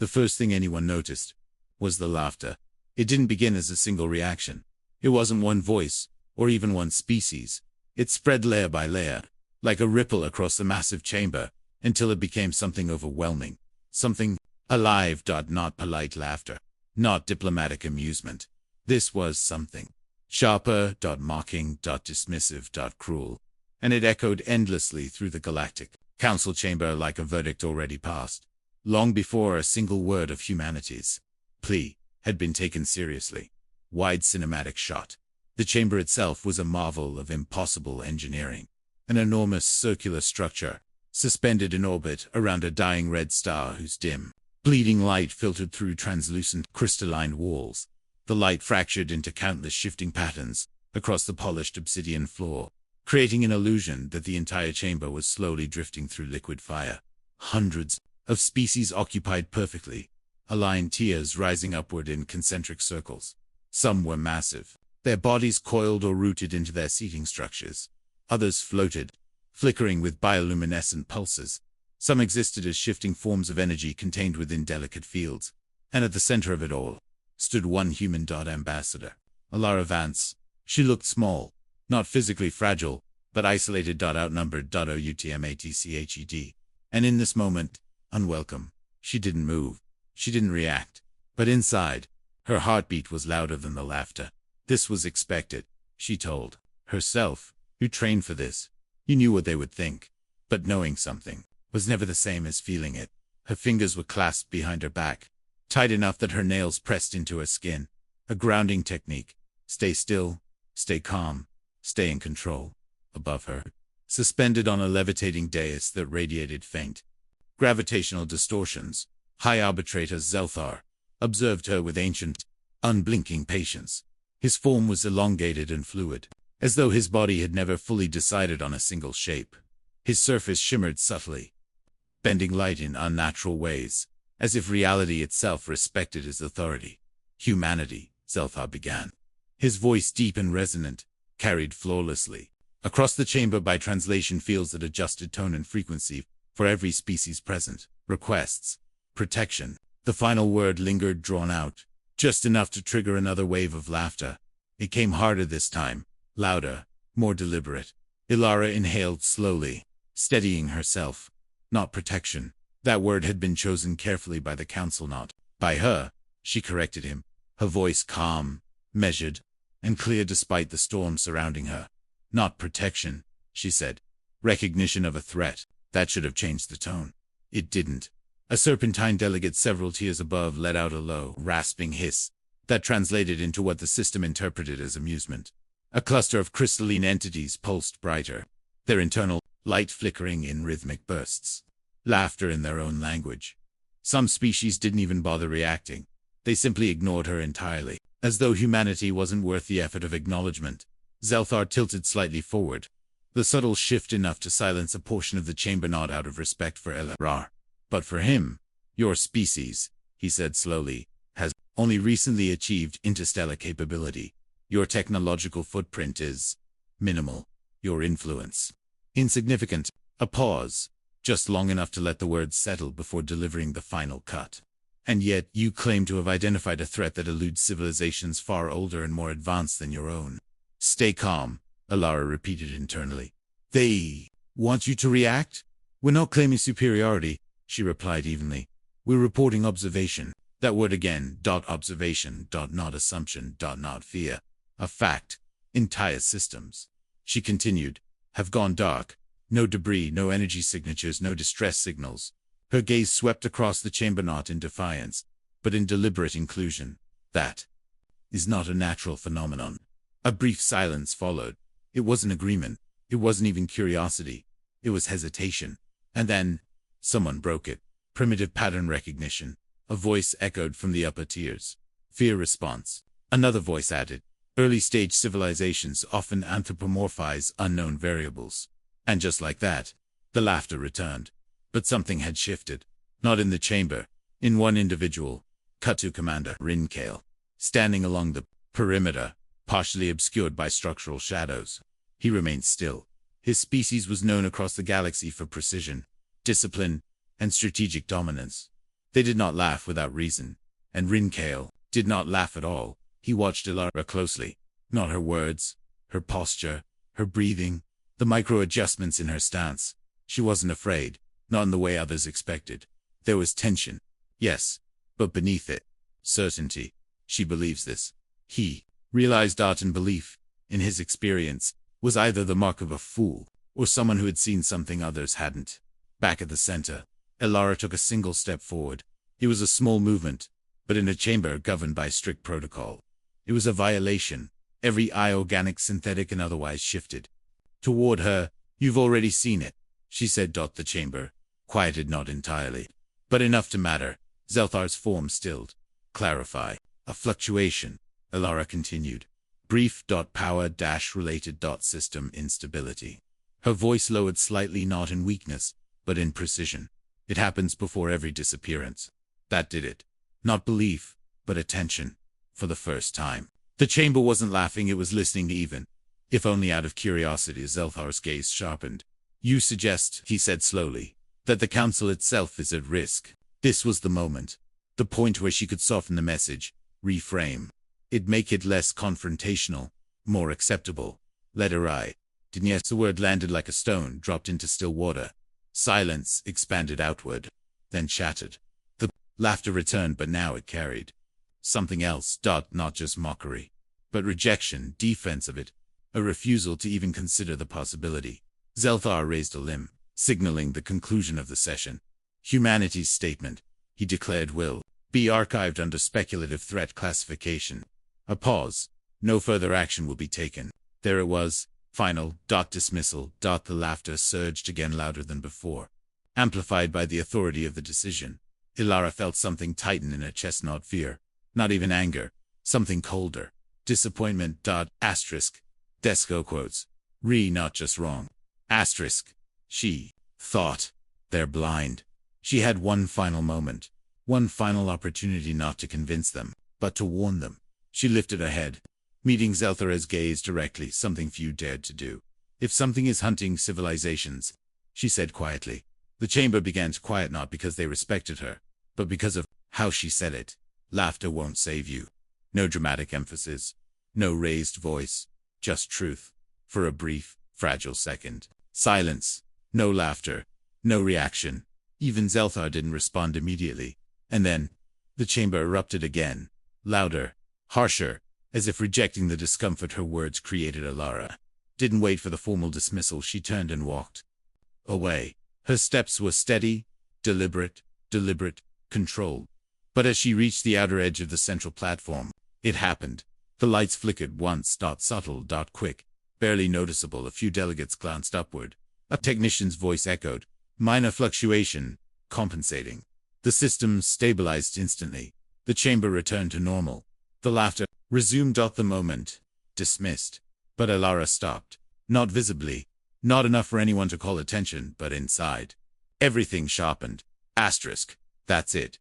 The first thing anyone noticed was the laughter. It didn't begin as a single reaction. It wasn't one voice, or even one species. It spread layer by layer, like a ripple across the massive chamber, until it became something overwhelming. Something alive. Not polite laughter, not diplomatic amusement. This was something sharper, mocking, dismissive, cruel. And it echoed endlessly through the Galactic Council chamber like a verdict already passed, long before a single word of humanity's plea had been taken seriously. Wide cinematic shot. The chamber itself was a marvel of impossible engineering. An enormous circular structure, suspended in orbit around a dying red star whose dim, bleeding light filtered through translucent, crystalline walls. The light fractured into countless shifting patterns across the polished obsidian floor, creating an illusion that the entire chamber was slowly drifting through liquid fire. Hundreds of species occupied perfectly, aligned tiers rising upward in concentric circles. Some were massive, their bodies coiled or rooted into their seating structures. Others floated, flickering with bioluminescent pulses. Some existed as shifting forms of energy contained within delicate fields. And at the center of it all stood one human ambassador, Elara Vance. She looked small, not physically fragile, but isolated. Outnumbered. Outmatched. And in this moment, unwelcome. She didn't move. She didn't react. But inside, her heartbeat was louder than the laughter. This was expected, she told herself. You trained for this. You knew what they would think. But knowing something was never the same as feeling it. Her fingers were clasped behind her back, tight enough that her nails pressed into her skin. A grounding technique. Stay still, stay calm, stay in control. Above her, suspended on a levitating dais that radiated faint gravitational distortions, High Arbitrator Zelthar observed her with ancient, unblinking patience. His form was elongated and fluid, as though his body had never fully decided on a single shape. His surface shimmered subtly, bending light in unnatural ways, as if reality itself respected his authority. Humanity, Zelthar began. His voice, deep and resonant, carried flawlessly across the chamber by translation fields that adjusted tone and frequency for every species present. Requests, protection. The final word lingered, drawn out, just enough to trigger another wave of laughter. It came harder this time, louder, more deliberate. Elara inhaled slowly, steadying herself. Not protection. That word had been chosen carefully by the council, not by her. She corrected him, her voice calm, measured, and clear despite the storm surrounding her. Not protection, she said. Recognition of a threat. That should have changed the tone. It didn't. A serpentine delegate several tiers above let out a low, rasping hiss that translated into what the system interpreted as amusement. A cluster of crystalline entities pulsed brighter, their internal light flickering in rhythmic bursts. Laughter in their own language. Some species didn't even bother reacting. They simply ignored her entirely, as though humanity wasn't worth the effort of acknowledgement. Zelthar tilted slightly forward, the subtle shift enough to silence a portion of the chamber, not out of respect for Elara, but for him. Your species, he said slowly, has only recently achieved interstellar capability. Your technological footprint is minimal. Your influence insignificant. A pause, just long enough to let the words settle before delivering the final cut. And yet you claim to have identified a threat that eludes civilizations far older and more advanced than your own. Stay calm, Elara repeated internally. They want you to react? We're not claiming superiority, she replied evenly. We're reporting observation. That word again. Observation. Not assumption. Not fear. A fact. Entire systems, she continued, have gone dark. No debris, no energy signatures, no distress signals. Her gaze swept across the chamber, not in defiance, but in deliberate inclusion. That is not a natural phenomenon. A brief silence followed. It wasn't agreement. It wasn't even curiosity. It was hesitation. And then, someone broke it. Primitive pattern recognition. A voice echoed from the upper tiers. Fear response. Another voice added. Early-stage civilizations often anthropomorphize unknown variables. And just like that, the laughter returned. But something had shifted. Not in the chamber. In one individual. Cut to Commander Kael, standing along the perimeter, partially obscured by structural shadows. He remained still. His species was known across the galaxy for precision, discipline, and strategic dominance. They did not laugh without reason, and Kael did not laugh at all. He watched Elara closely. Not her words, her posture, her breathing, the micro-adjustments in her stance. She wasn't afraid, not in the way others expected. There was tension, yes, but beneath it, certainty. She believes this. He realized in belief, in his experience, was either the mark of a fool, or someone who had seen something others hadn't. Back at the center, Elara took a single step forward. It was a small movement, but in a chamber governed by strict protocol. It was a violation. Every eye, organic, synthetic, and otherwise, shifted. Toward her. You've already seen it, she said. The chamber quieted, not entirely, but enough to matter. Zelthar's form stilled. Clarify. A fluctuation, Elara continued. Brief. Power-related. System instability. Her voice lowered slightly, not in weakness, but in precision. It happens before every disappearance. That did it. Not belief, but attention. For the first time. The chamber wasn't laughing, it was listening even. If only out of curiosity. Zelthar's gaze sharpened. You suggest, he said slowly, that the council itself is at risk. This was the moment. The point where she could soften the message, reframe. It'd make it less confrontational, more acceptable. Let her eye. Yes, the word landed like a stone dropped into still water. Silence expanded outward, then shattered. The laughter returned, but now it carried something else. Not just mockery, but rejection, defense of it, a refusal to even consider the possibility. Zelthar raised a limb, signaling the conclusion of the session. Humanity's statement, he declared, will be archived under speculative threat classification. A pause. No further action will be taken. There it was. Final. Dismissal. The laughter surged again, louder than before, amplified by the authority of the decision. Elara felt something tighten in her chest, not fear, not even anger, something colder. Disappointment. Asterisk. Desco quotes. Not just wrong. Asterisk. She thought. They're blind. She had one final moment, one final opportunity, not to convince them, but to warn them. She lifted her head, meeting Zelthar's gaze directly, something few dared to do. If something is hunting civilizations, she said quietly. The chamber began to quiet, not because they respected her, but because of how she said it. Laughter won't save you. No dramatic emphasis, no raised voice, just truth. For a brief, fragile second. Silence. No laughter. No reaction. Even Zelthar didn't respond immediately. And then, the chamber erupted again. Louder. Harsher. As if rejecting the discomfort her words created. Elara didn't wait for the formal dismissal. She turned and walked away. Her steps were steady, deliberate, controlled. But as she reached the outer edge of the central platform, it happened. The lights flickered once. Subtle. Quick. Barely noticeable. A few delegates glanced upward. A technician's voice echoed. Minor fluctuation. Compensating. The system stabilized instantly. The chamber returned to normal. The laughter resumed. The moment dismissed. But Elara stopped. Not visibly. Not enough for anyone to call attention, but inside. Everything sharpened. Asterisk. That's it.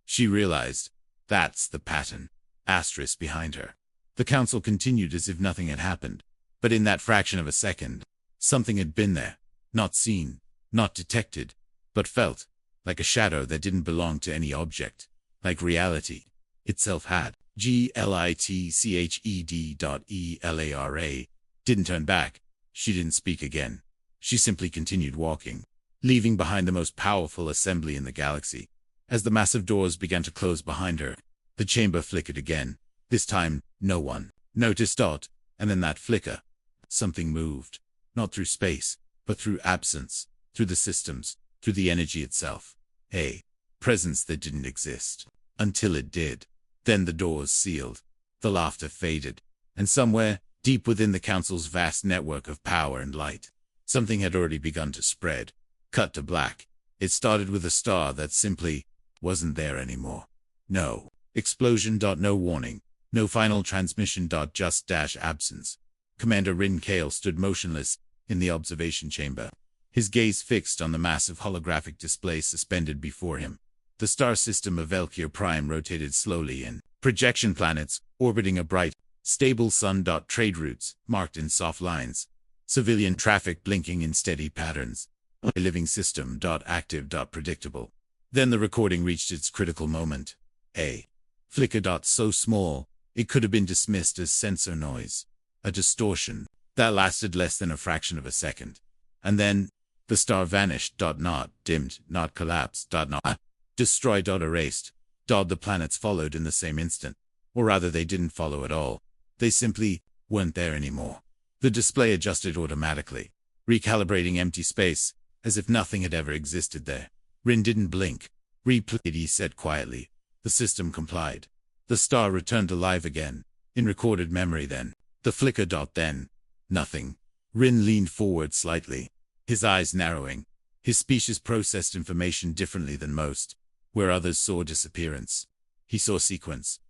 She realized. That's the pattern. Asterisk behind her. The council continued as if nothing had happened. But in that fraction of a second, something had been there. Not seen, not detected, but felt. Like a shadow that didn't belong to any object. Like reality itself had. Glitched.Elara didn't turn back. She didn't speak again. She simply continued walking, leaving behind the most powerful assembly in the galaxy. As the massive doors began to close behind her, the chamber flickered again. This time, no one noticed. And then that flicker. Something moved. Not through space, but through absence, through the systems, through the energy itself. A presence that didn't exist. Until it did. Then the doors sealed. The laughter faded. And somewhere, deep within the council's vast network of power and light, something had already begun to spread. Cut to black. It started with a star that simply wasn't there anymore. No explosion. No warning. No final transmission. Just absence. Commander Kael stood motionless in the observation chamber, his gaze fixed on the massive holographic display suspended before him. The star system of Velkir Prime rotated slowly in projection planets, orbiting a bright, stable sun. Trade routes, marked in soft lines. Civilian traffic blinking in steady patterns. A living system. Active. Predictable. Then the recording reached its critical moment. A flicker dot so small, it could have been dismissed as sensor noise. A distortion that lasted less than a fraction of a second. And then, the star vanished. Not dimmed, not collapsed. Not destroyed. Erased. The planets followed in the same instant. Or rather, they didn't follow at all. They simply weren't there anymore. The display adjusted automatically, recalibrating empty space, as if nothing had ever existed there. Rin didn't blink. Replay, he said quietly. The system complied. The star returned alive again, in recorded memory then. The flicker. Then. Nothing. Rin leaned forward slightly, his eyes narrowing. His species processed information differently than most. Where others saw disappearance, he saw sequence.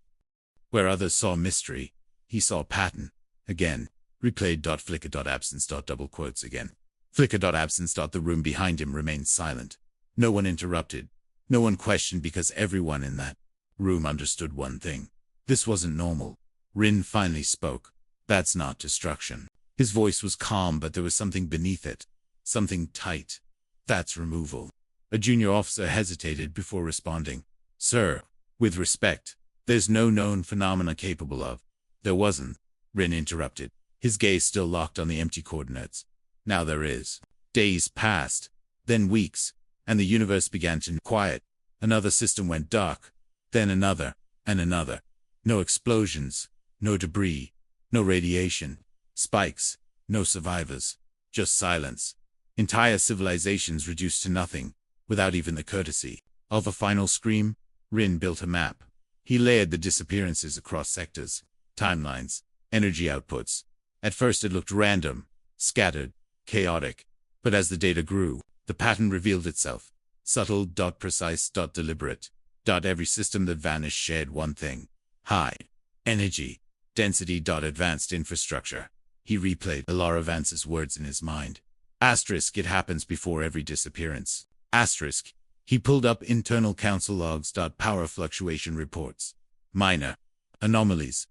Where others saw mystery, he saw pattern. Again. Replayed. Flicker. Absence. Double quotes again. Flicker. Absence. The room behind him remained silent. No one interrupted. No one questioned, because everyone in that room understood one thing. This wasn't normal. Rin finally spoke. That's not destruction. His voice was calm, but there was something beneath it. Something tight. That's removal. A junior officer hesitated before responding. Sir, with respect, there's no known phenomena capable of. There wasn't. Rin interrupted, his gaze still locked on the empty coordinates. Now there is. Days passed, then weeks, and the universe began to quiet. Another system went dark, then another, and another. No explosions, no debris, no radiation, spikes, no survivors, just silence. Entire civilizations reduced to nothing, without even the courtesy of a final scream. Rin built a map. He layered the disappearances across sectors, timelines, energy outputs. At first it looked random, scattered, chaotic, but as the data grew, the pattern revealed itself. Subtle. Precise. Deliberate. Every system that vanished shared one thing. High energy density. Advanced infrastructure. He replayed Elara Vance's words in his mind. Asterisk. It happens before every disappearance. Asterisk. He pulled up internal council logs. Power fluctuation reports. Minor anomalies.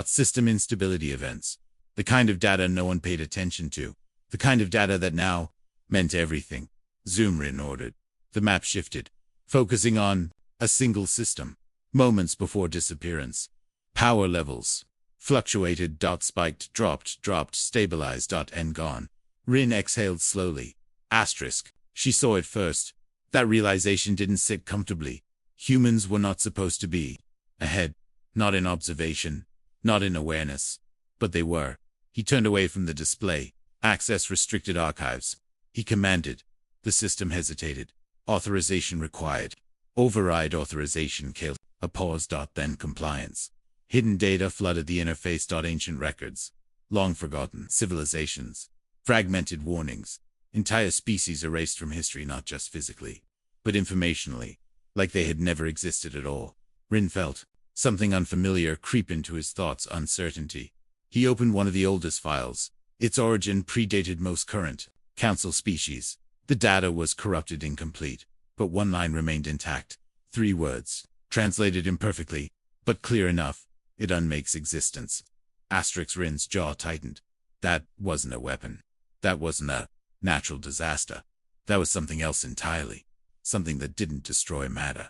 System instability events. The kind of data no one paid attention to. The kind of data that now meant everything. Zoom. Rin ordered. The map shifted, focusing on a single system. Moments before disappearance. Power levels fluctuated. Spiked. Dropped. Stabilized. And gone. Rin exhaled slowly. Asterisk. She saw it first. That realization didn't sit comfortably. Humans were not supposed to be ahead. Not in observation. Not in awareness. But they were. He turned away from the display. Access restricted archives. He commanded. The system hesitated. Authorization required. Override authorization. Kael. A pause. Then compliance. Hidden data flooded the interface. Ancient records. Long forgotten civilizations. Fragmented warnings. Entire species erased from history, not just physically, but informationally, like they had never existed at all. Rin felt something unfamiliar creep into his thoughts. Uncertainty. He opened one of the oldest files. Its origin predated most current council species. The data was corrupted, incomplete, but one line remained intact. 3 words, translated imperfectly, but clear enough. It unmakes existence. Asterisk. Rin's jaw tightened. That wasn't a weapon. That wasn't a natural disaster. That was something else entirely. Something that didn't destroy matter.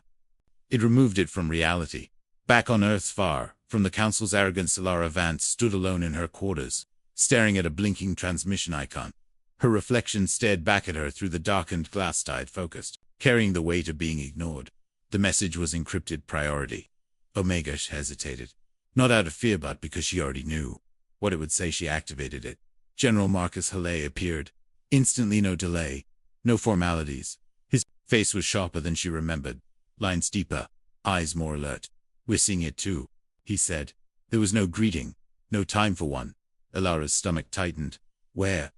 It removed it from reality. Back on Earth, far from the Council's arrogance, Elara Vance stood alone in her quarters, staring at a blinking transmission icon. Her reflection stared back at her through the darkened glass. Focused, carrying the weight of being ignored. The message was encrypted. Priority. Omega hesitated. Not out of fear, but because she already knew what it would say. She activated it. General Marcus Halley appeared. Instantly. No delay. No formalities. His face was sharper than she remembered. Lines deeper. Eyes more alert. We're seeing it too, he said. There was no greeting. No time for one. Elara's stomach tightened. Where?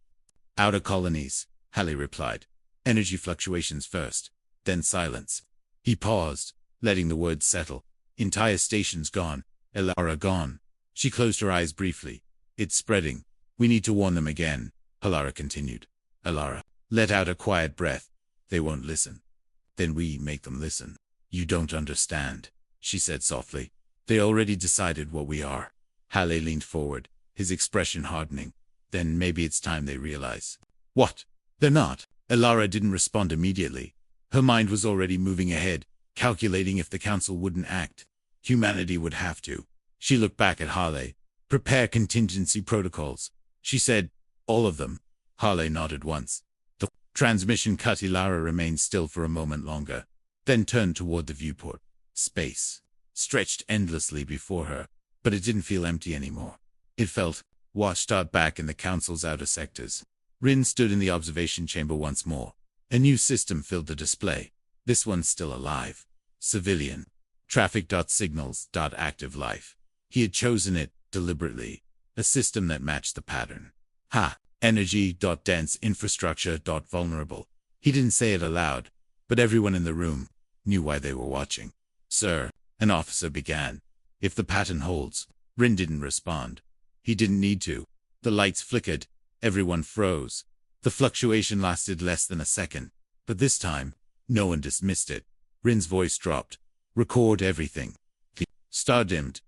Outer colonies, Halley replied. Energy fluctuations first, then silence. He paused, letting the words settle. Entire stations gone. Elara gone. She closed her eyes briefly. It's spreading. We need to warn them again, Elara continued. Elara let out a quiet breath. They won't listen. Then we make them listen. You don't understand, she said softly. They already decided what we are. Halley leaned forward, his expression hardening. Then maybe it's time they realize. What? They're not. Elara didn't respond immediately. Her mind was already moving ahead, calculating if the council wouldn't act, humanity would have to. She looked back at Harley. Prepare contingency protocols. She said, all of them. Harley nodded once. The transmission cut. Elara remained still for a moment longer, then turned toward the viewport. Space stretched endlessly before her, but it didn't feel empty anymore. It felt washed out back in the council's outer sectors. Rin stood in the observation chamber once more. A new system filled the display. This one's still alive. Civilian. Traffic.signals.active life. He had chosen it deliberately. A system that matched the pattern. Energy.dense infrastructure.vulnerable. He didn't say it aloud, but everyone in the room knew why they were watching. Sir, an officer began. If the pattern holds. Rin didn't respond. He didn't need to. The lights flickered. Everyone froze. The fluctuation lasted less than a second, but this time, no one dismissed it. Rin's voice dropped. Record everything. The star dimmed.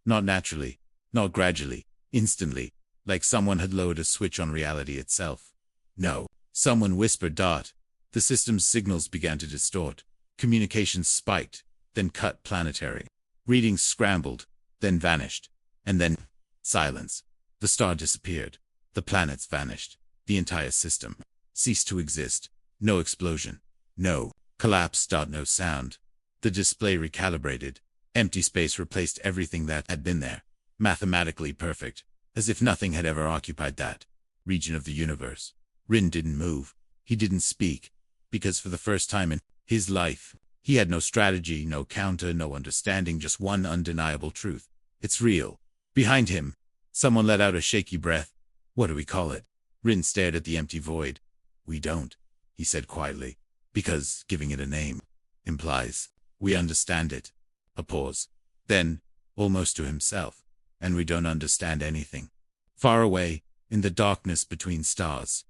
Not naturally, not gradually, instantly, like someone had lowered a switch on reality itself. No, someone whispered. The system's signals began to distort. Communications spiked, then cut planetary. Readings scrambled, then vanished. And then, silence. The star disappeared. The planets vanished. The entire system ceased to exist. No explosion. No collapse. No sound. The display recalibrated. Empty space replaced everything that had been there. Mathematically perfect, as if nothing had ever occupied that region of the universe. Rin didn't move. He didn't speak, because for the first time in his life, he had no strategy, no counter, no understanding, just one undeniable truth. It's real. Behind him, someone let out a shaky breath. What do we call it? Rin stared at the empty void. We don't, he said quietly, because giving it a name implies we understand it. A pause. Then, almost to himself, and we don't understand anything. Far away, in the darkness between stars,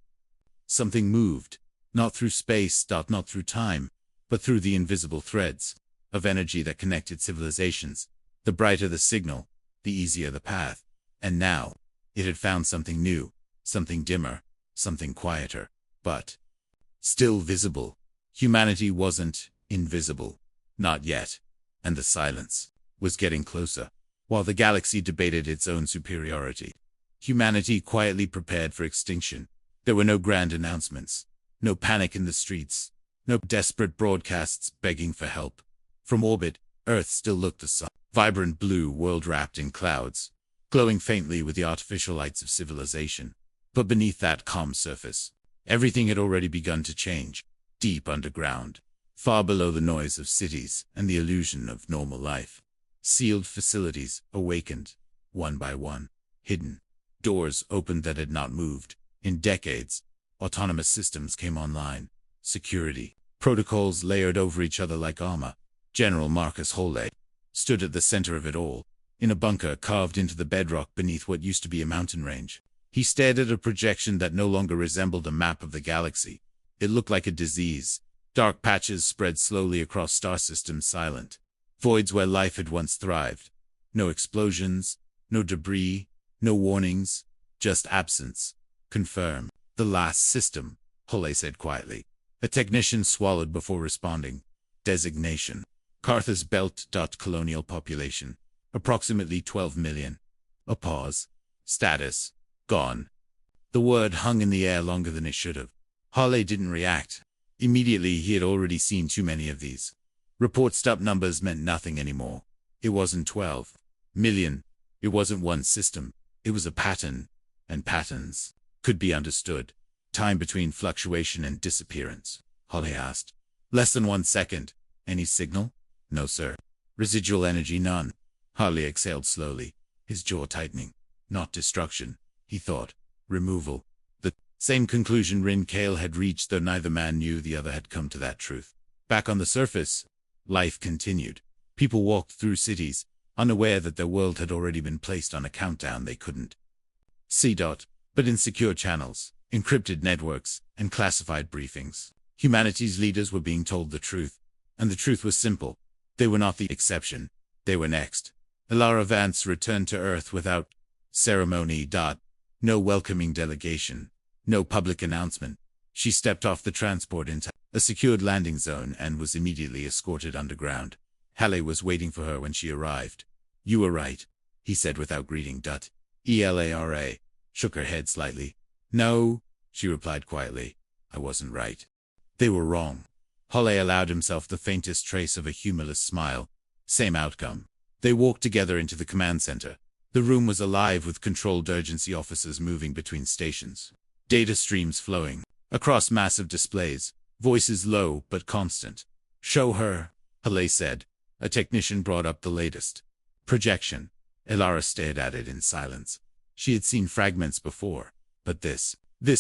something moved, not through space, not through time, but through the invisible threads of energy that connected civilizations. The brighter the signal, the easier the path. And now, it had found something new, something dimmer, something quieter, but still visible. Humanity wasn't invisible. Not yet. And the silence was getting closer, while the galaxy debated its own superiority. Humanity quietly prepared for extinction. There were no grand announcements, no panic in the streets, no desperate broadcasts begging for help. From orbit, Earth still looked the sun, vibrant blue world wrapped in clouds, glowing faintly with the artificial lights of civilization. But beneath that calm surface, everything had already begun to change, deep underground, far below the noise of cities and the illusion of normal life. Sealed facilities awakened, one by one, hidden. Doors opened that had not moved in decades. Autonomous systems came online. Security protocols layered over each other like armor. General Marcus Holley stood at the center of it all, in a bunker carved into the bedrock beneath what used to be a mountain range. He stared at a projection that no longer resembled a map of the galaxy. It looked like a disease. Dark patches spread slowly across star systems, silent voids where life had once thrived. No explosions, no debris, no warnings, just absence. Confirm. The last system, Holley said quietly. A technician swallowed before responding. Designation. Carthus Belt. Colonial population. Approximately 12 million. A pause. Status. Gone. The word hung in the air longer than it should have. Holley didn't react. Immediately he had already seen too many of these. Report numbers meant nothing anymore. It wasn't 12 million. It wasn't one system. It was a pattern. And patterns could be understood. Time between fluctuation and disappearance, Holley asked. Less than 1 second. Any signal? No, sir. Residual energy, none. Holley exhaled slowly, his jaw tightening. Not destruction, he thought. Removal. The same conclusion Kael had reached, though neither man knew the other had come to that truth. Back on the surface, life continued. People walked through cities, unaware that their world had already been placed on a countdown they couldn't see. But in secure channels, encrypted networks, and classified briefings, humanity's leaders were being told the truth. And the truth was simple. They were not the exception. They were next. Elara Vance returned to Earth without ceremony. No welcoming delegation. No public announcement. She stepped off the transport into a secured landing zone, and was immediately escorted underground. Halle was waiting for her when she arrived. "You were right," he said without greeting. Elara shook her head slightly. "No," she replied quietly. "I wasn't right. They were wrong." Halle allowed himself the faintest trace of a humorless smile. Same outcome. They walked together into the command center. The room was alive with controlled urgency officers moving between stations. Data streams flowing across massive displays, voices low but constant. "Show her," Halle said. A technician brought up the latest projection. Elara stared at it in silence. She had seen fragments before, but this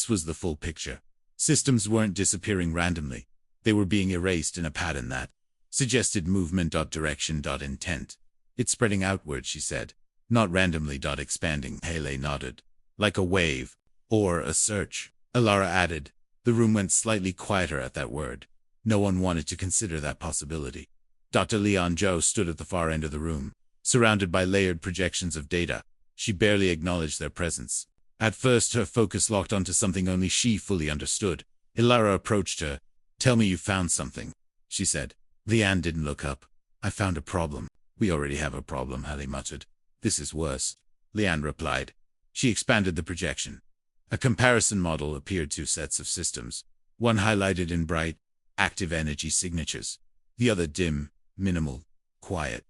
was the full picture. Systems weren't disappearing randomly. They were being erased in a pattern that suggested movement. Direction. Intent. "It's spreading outward," she said. "Not randomly. Expanding." Halle nodded. "Like a wave. Or a search," Elara added. The room went slightly quieter at that word. No one wanted to consider that possibility. Dr. Leon Zhou stood at the far end of the room, surrounded by layered projections of data. She barely acknowledged their presence. At first her focus locked onto something only she fully understood. Elara approached her. "Tell me you found something," she said. Leanne didn't look up. "I found a problem." "We already have a problem," Halle muttered. "This is worse," Leanne replied. She expanded the projection. A comparison model appeared. Two sets of systems. One highlighted in bright, active energy signatures. The other dim, minimal, quiet.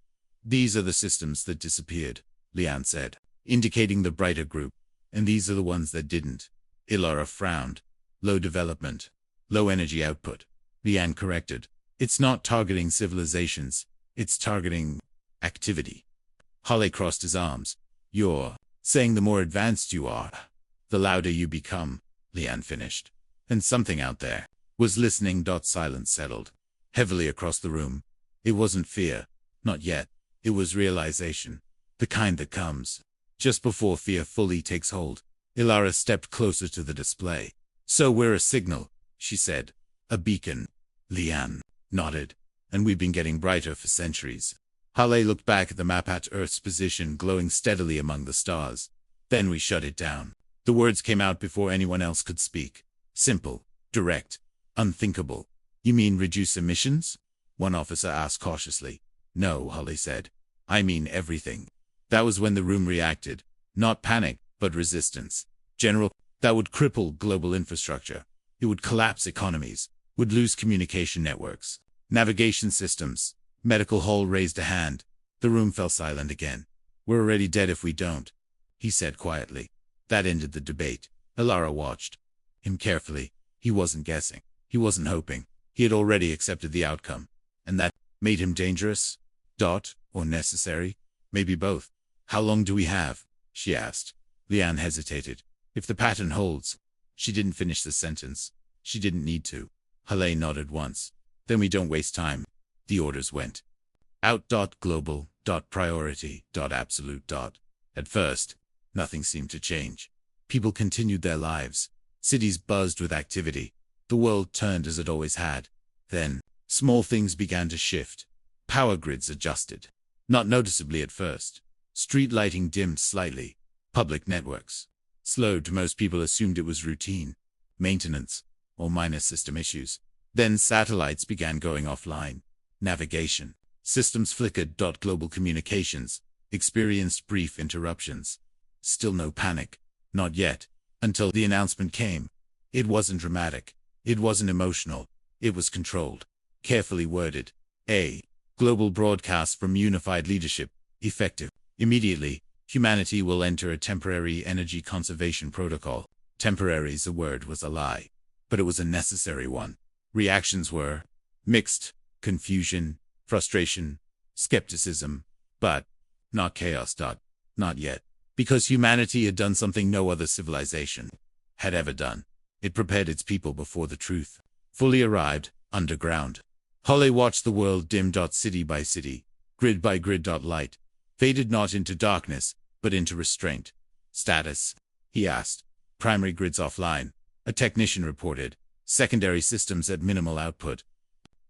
"These are the systems that disappeared," Leanne said, indicating the brighter group. "And these are the ones that didn't." Elara frowned. "Low development. Low energy output," Leanne corrected. "It's not targeting civilizations. It's targeting activity." Halle crossed his arms. "You're saying the more advanced you are, the louder you become," Leanne finished. And something out there was listening. Silence settled heavily across the room. It wasn't fear. Not yet. It was realization. The kind that comes just before fear fully takes hold. Elara stepped closer to the display. "So we're a signal," she said. "A beacon." Leanne nodded. "And we've been getting brighter for centuries." Halle looked back at the map at Earth's position glowing steadily among the stars. "Then we shut it down." The words came out before anyone else could speak. Simple, direct, unthinkable. "You mean reduce emissions?" one officer asked cautiously. "No," Halle said. "I mean everything." That was when the room reacted. Not panic, but resistance. General, that would cripple global infrastructure. It would collapse economies, would lose communication networks, navigation systems. Medical Hall raised a hand. The room fell silent again. "We're already dead if we don't," he said quietly. That ended the debate. Elara watched him carefully. He wasn't guessing. He wasn't hoping. He had already accepted the outcome. And that made him dangerous? Or necessary? Maybe both. "How long do we have?" she asked. Leanne hesitated. "If the pattern holds." She didn't finish the sentence. She didn't need to. Halle nodded once. "Then we don't waste time." The orders went out. Global. Priority. Absolute. At first, nothing seemed to change. People continued their lives. Cities buzzed with activity. The world turned as it always had. Then, small things began to shift. Power grids adjusted. Not noticeably at first. Street lighting dimmed slightly. Public networks slowed. Most people assumed it was routine maintenance or minor system issues. Then satellites began going offline. Navigation systems flickered. Global communications experienced brief interruptions. Still no panic. Not yet. Until the announcement came. It wasn't dramatic. It wasn't emotional. It was controlled. Carefully worded. A global broadcast from unified leadership. Effective. Immediately, humanity will enter a temporary energy conservation protocol. Temporary's a word was a lie. But it was a necessary one. Reactions were mixed. Confusion, frustration, skepticism. But not chaos. Not yet. Because humanity had done something no other civilization had ever done. It prepared its people before the truth fully arrived, underground. Halle watched the world dim. City by city, grid by grid. Light faded not into darkness, but into restraint. "Status?" he asked. "Primary grids offline," a technician reported. "Secondary systems at minimal output.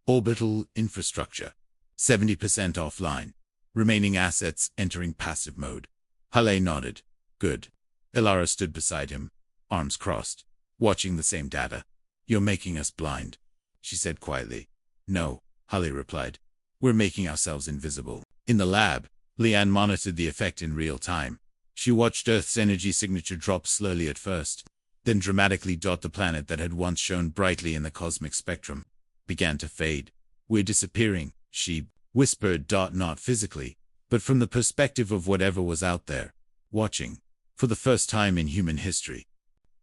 Orbital infrastructure 70% offline. Remaining assets entering passive mode." Halle nodded. "Good." Elara stood beside him, arms crossed, watching the same data. "You're making us blind." she said quietly. No, Holly replied. We're making ourselves invisible. In the lab, Leanne monitored the effect in real time. She watched Earth's energy signature drop slowly at first, then dramatically dot the planet that had once shone brightly in the cosmic spectrum. Began to fade. We're disappearing, she whispered. Not physically, but from the perspective of whatever was out there, watching. For the first time in human history,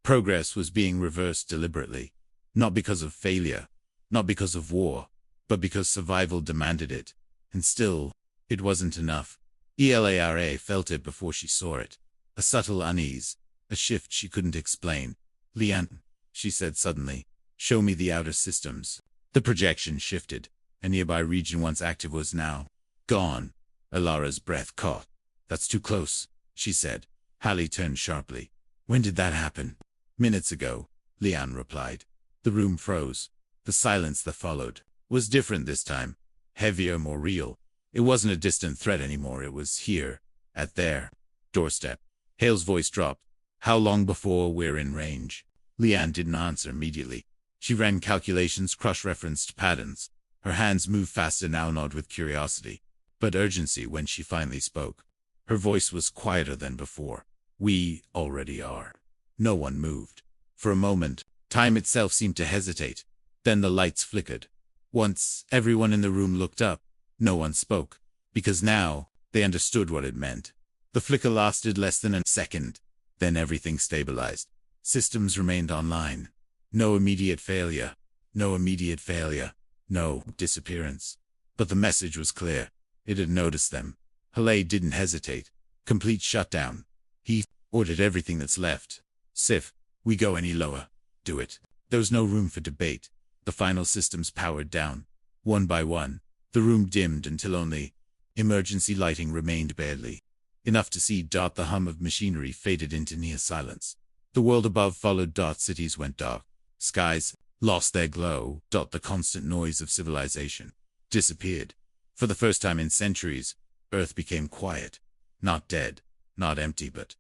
progress was being reversed deliberately. Not because of failure, not because of war, but because survival demanded it. And still, it wasn't enough. Elara felt it before she saw it. A subtle unease, a shift she couldn't explain. Leanne, she said suddenly, show me the outer systems. The projection shifted. A nearby region once active was now gone. Elara's breath caught. That's too close, she said. Hallie turned sharply. When did that happen? Minutes ago, Leanne replied. The room froze. The silence that followed was different this time. Heavier, more real. It wasn't a distant threat anymore. It was here, at their doorstep. Hale's voice dropped. How long before we're in range? Leanne didn't answer immediately. She ran calculations, cross-referenced patterns. Her hands moved faster now, not with curiosity, but urgency when she finally spoke. Her voice was quieter than before. We already are. No one moved. For a moment, time itself seemed to hesitate. Then the lights flickered. Once everyone in the room looked up, no one spoke, because now they understood what it meant. The flicker lasted less than a second. Then everything stabilized. Systems remained online. No immediate failure. No immediate failure. No disappearance. But the message was clear. It had noticed them. Haley didn't hesitate. Complete shutdown. He ordered everything that's left. Sif, we go any lower. Do it. There was no room for debate. The final systems powered down. One by one, the room dimmed until only emergency lighting remained barely enough to see. The hum of machinery faded into near silence. The world above followed. Cities went dark. Skies lost their glow. The constant noise of civilization disappeared. For the first time in centuries, Earth became quiet. Not dead, not empty, but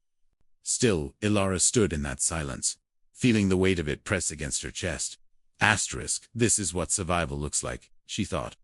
still. Elara stood in that silence, feeling the weight of it press against her chest. Asterisk, this is what survival looks like, she thought.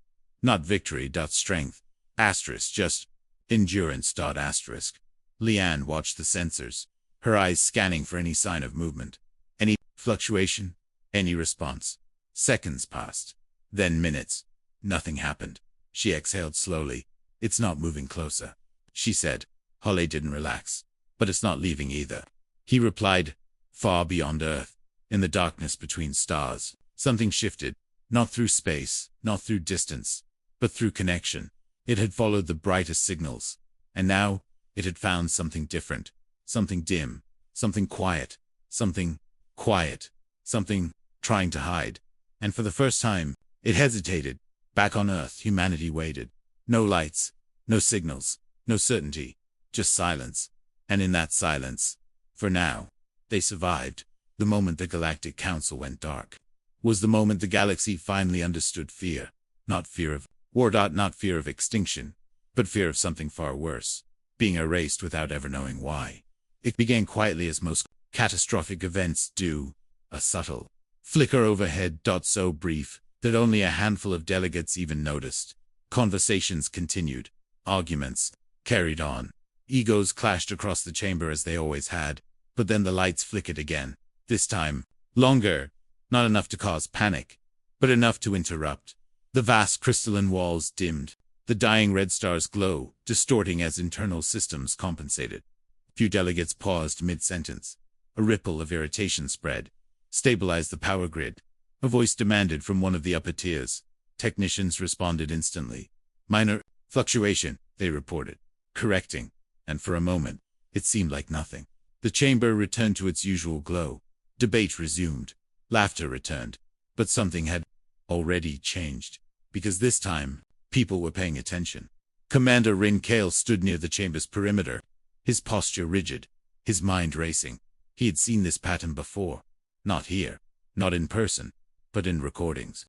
Not victory. Strength. Asterisk, just endurance. Asterisk. Leanne watched the sensors, her eyes scanning for any sign of movement, any fluctuation, any response. Seconds passed, then minutes. Nothing happened. She exhaled slowly. It's not moving closer, she said. Holly didn't relax. But it's not leaving either, he replied. Far beyond Earth, in the darkness between stars, something shifted. Not through space, not through distance, but through connection. It had followed the brightest signals, and now it had found something different, something dim, something quiet, something trying to hide. And for the first time, it hesitated. Back on Earth, humanity waited. No lights, no signals, no certainty, just silence. And in that silence, for now, they survived. The moment the Galactic Council went dark was the moment the galaxy finally understood fear. Not fear of war. Not fear of extinction, but fear of something far worse, being erased without ever knowing why. It began quietly, as most catastrophic events do. A subtle flicker overhead. So brief that only a handful of delegates even noticed. Conversations continued. Arguments carried on. Egos clashed across the chamber as they always had. But then the lights flickered again. This time, longer. Not enough to cause panic, but enough to interrupt. The vast crystalline walls dimmed. The dying red stars glow, distorting as internal systems compensated. Few delegates paused mid-sentence. A ripple of irritation spread. Stabilize the power grid, a voice demanded from one of the upper tiers. Technicians responded instantly. Minor fluctuation, they reported, correcting, and for a moment, it seemed like nothing. The chamber returned to its usual glow. Debate resumed. Laughter returned. But something had already changed, because this time, people were paying attention. Commander Kael stood near the chamber's perimeter, his posture rigid, his mind racing. He had seen this pattern before. Not here, not in person, but in recordings.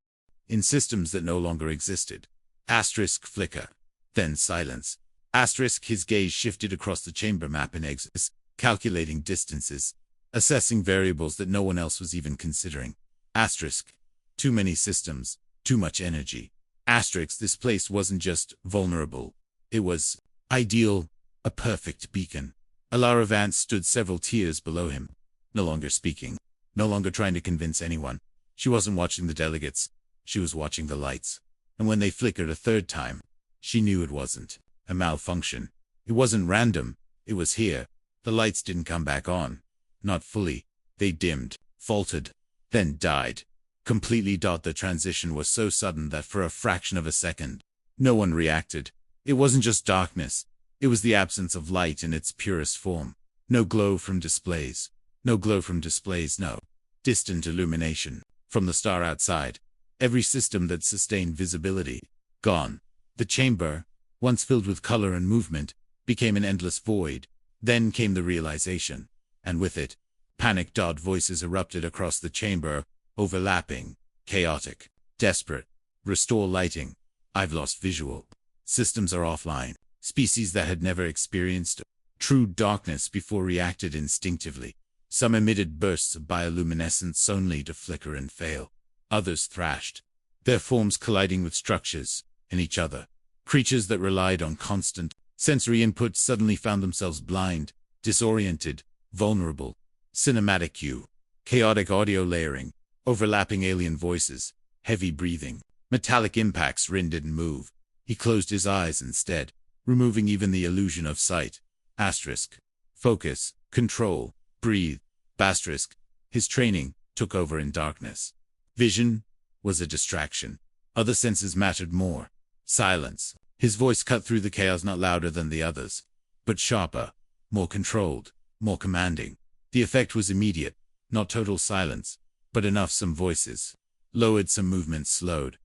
In systems that no longer existed. Asterisk flicker. Then silence. Asterisk. His gaze shifted across the chamber map in exits, calculating distances, assessing variables that no one else was even considering. Asterisk. Too many systems, too much energy. Asterisk, this place wasn't just vulnerable. It was ideal, a perfect beacon. Elara Vance stood several tiers below him, no longer speaking, no longer trying to convince anyone. She wasn't watching the delegates. She was watching the lights. And when they flickered a third time, she knew it wasn't a malfunction. It wasn't random. It was here. The lights didn't come back on. Not fully. They dimmed, faltered, then died. Completely. The transition was so sudden that for a fraction of a second, no one reacted. It wasn't just darkness. It was the absence of light in its purest form. No glow from displays. No glow from displays, no. Distant illumination from the star outside. Every system that sustained visibility, gone. The chamber, once filled with color and movement, became an endless void. Then came the realization, and with it, panic. Voices erupted across the chamber, overlapping, chaotic, desperate. Restore lighting. I've lost visual. Systems are offline. Species that had never experienced true darkness before reacted instinctively. Some emitted bursts of bioluminescence only to flicker and fail. Others thrashed, their forms colliding with structures and each other. Creatures that relied on constant sensory input suddenly found themselves blind, disoriented, vulnerable. Cinematic cue, chaotic audio layering, overlapping alien voices, heavy breathing, metallic impacts. Rin didn't move. He closed his eyes instead, removing even the illusion of sight. Asterisk. Focus, control, breathe. Asterisk. His training took over in darkness. Vision was a distraction. Other senses mattered more. Silence. His voice cut through the chaos, not louder than the others, but sharper, more controlled, more commanding. The effect was immediate, not total silence, but enough. Some voices lowered, some movements slowed.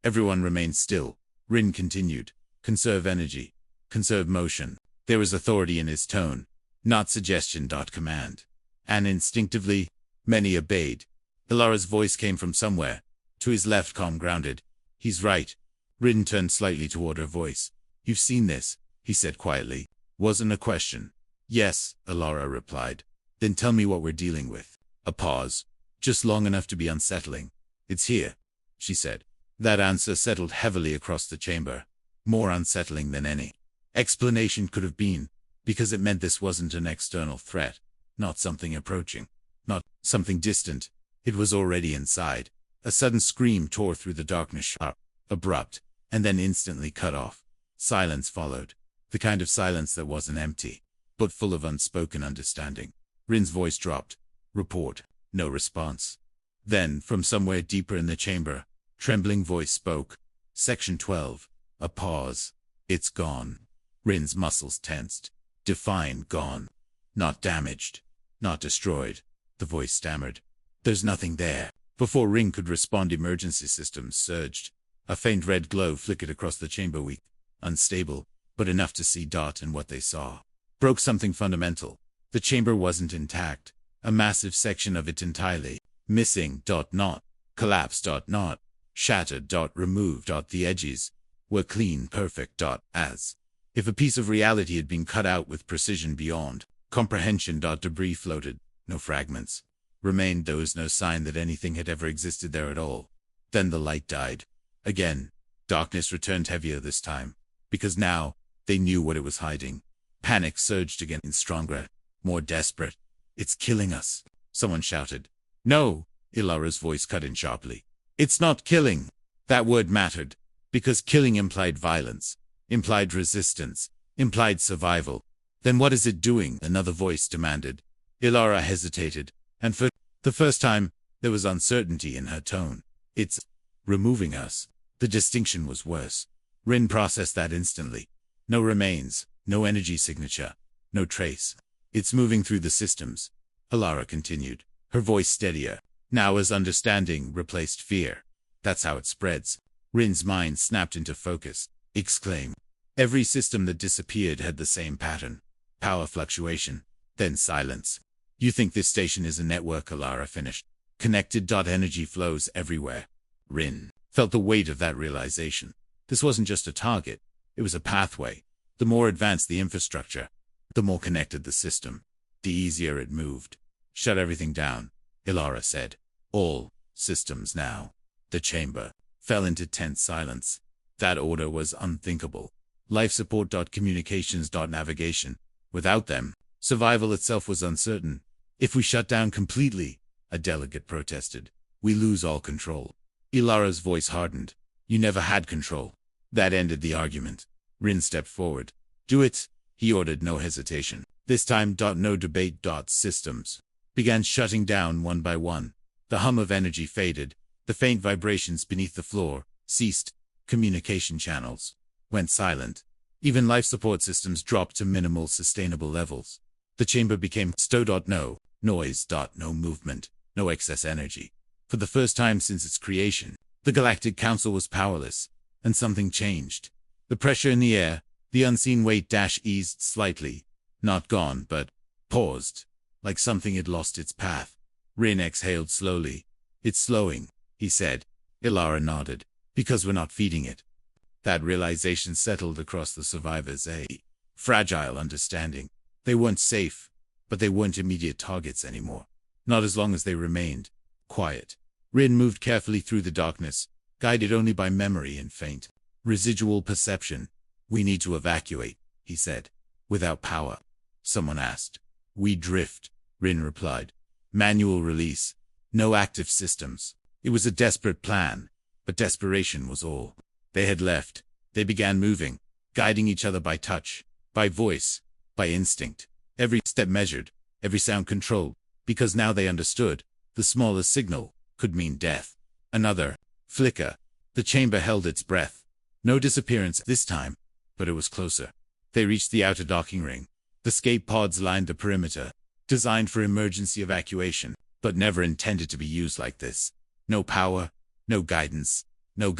Everyone remained still. Rin continued. Conserve energy. Conserve motion. There was authority in his tone, not suggestion. Command. And instinctively, many obeyed. Elara's voice came from somewhere, to his left, calm, grounded. He's right. Rin turned slightly toward her voice. You've seen this, he said quietly. Wasn't a question. Yes, Elara replied. Then tell me what we're dealing with. A pause. Just long enough to be unsettling. It's here, she said. That answer settled heavily across the chamber. More unsettling than any explanation could have been, because it meant this wasn't an external threat, not something approaching, not something distant. It was already inside. A sudden scream tore through the darkness, sharp, abrupt, and then instantly cut off. Silence followed. The kind of silence that wasn't empty, but full of unspoken understanding. Rin's voice dropped. Report. No response. Then, from somewhere deeper in the chamber, trembling voice spoke. Section 12. A pause. It's gone. Rin's muscles tensed. Define gone. Not damaged. Not destroyed. The voice stammered. There's nothing there. Before Rin could respond, emergency systems surged. A faint red glow flickered across the chamber, weak, unstable, but enough to see and what they saw broke something fundamental. The chamber wasn't intact. A massive section of it entirely missing. Not collapsed. Not shattered. Removed. The edges were clean, perfect. As if a piece of reality had been cut out with precision beyond comprehension. Debris floated. No fragments remained. There was no sign that anything had ever existed there at all. Then the light died. Again, darkness returned, heavier this time, because now they knew what it was hiding. Panic surged again, and stronger, more desperate. It's killing us, someone shouted. No, Elara's voice cut in sharply. It's not killing. That word mattered, because killing implied violence, implied resistance, implied survival. Then what is it doing? Another voice demanded. Elara hesitated, and for the first time, there was uncertainty in her tone. It's removing us. The distinction was worse. Rin processed that instantly. No remains, no energy signature, no trace. It's moving through the systems, Elara continued, her voice steadier, now as understanding replaced fear. That's how it spreads. Rin's mind snapped into focus. Exclaim. Every system that disappeared had the same pattern. Power fluctuation, then silence. You think this station is a network? Elara finished. Connected. Energy flows everywhere. Rin felt the weight of that realization. This wasn't just a target, it was a pathway. The more advanced the infrastructure, the more connected the system, the easier it moved. Shut everything down, Elara said. All systems now. The chamber fell into tense silence. That order was unthinkable. Life support. Communications. Navigation. Without them, survival itself was uncertain. If we shut down completely, a delegate protested, we lose all control. Elara's voice hardened. You never had control. That ended the argument. Rin stepped forward. Do it, he ordered, no hesitation. This time. No debate. Systems began shutting down one by one. The hum of energy faded. The faint vibrations beneath the floor ceased. Communication channels went silent. Even life support systems dropped to minimal sustainable levels. The chamber became stow. No noise. No movement. No excess energy. For the first time since its creation, the Galactic Council was powerless, and something changed. The pressure in the air, the unseen weight eased slightly. Not gone, but paused, like something had lost its path. Rin exhaled slowly. It's slowing, he said. Elara nodded. Because we're not feeding it. That realization settled across the survivors, a fragile understanding. They weren't safe, but they weren't immediate targets anymore. Not as long as they remained quiet. Rin moved carefully through the darkness, guided only by memory and faint residual perception. We need to evacuate, he said. Without power, someone asked. We drift, Rin replied. Manual release. No active systems. It was a desperate plan, but desperation was all. They had left. They began moving, guiding each other by touch, by voice, by instinct. Every step measured, every sound controlled, because now they understood. The smallest signal could mean death. Another flicker. The chamber held its breath. No disappearance this time, but it was closer. They reached the outer docking ring. The escape pods lined the perimeter, designed for emergency evacuation, but never intended to be used like this. No power, no guidance, no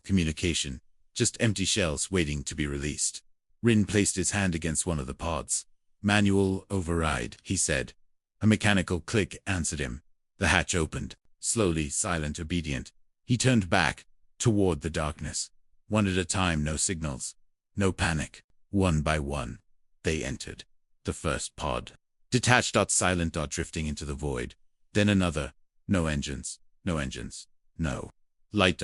communication, just empty shells waiting to be released. Rin placed his hand against one of the pods. Manual override, he said. A mechanical click answered him. The hatch opened, slowly, silent, obedient. He turned back, toward the darkness. One at a time, no signals, no panic. One by one, they entered. The first pod. Detached. Silent. Drifting into the void. Then another. No engines. No light.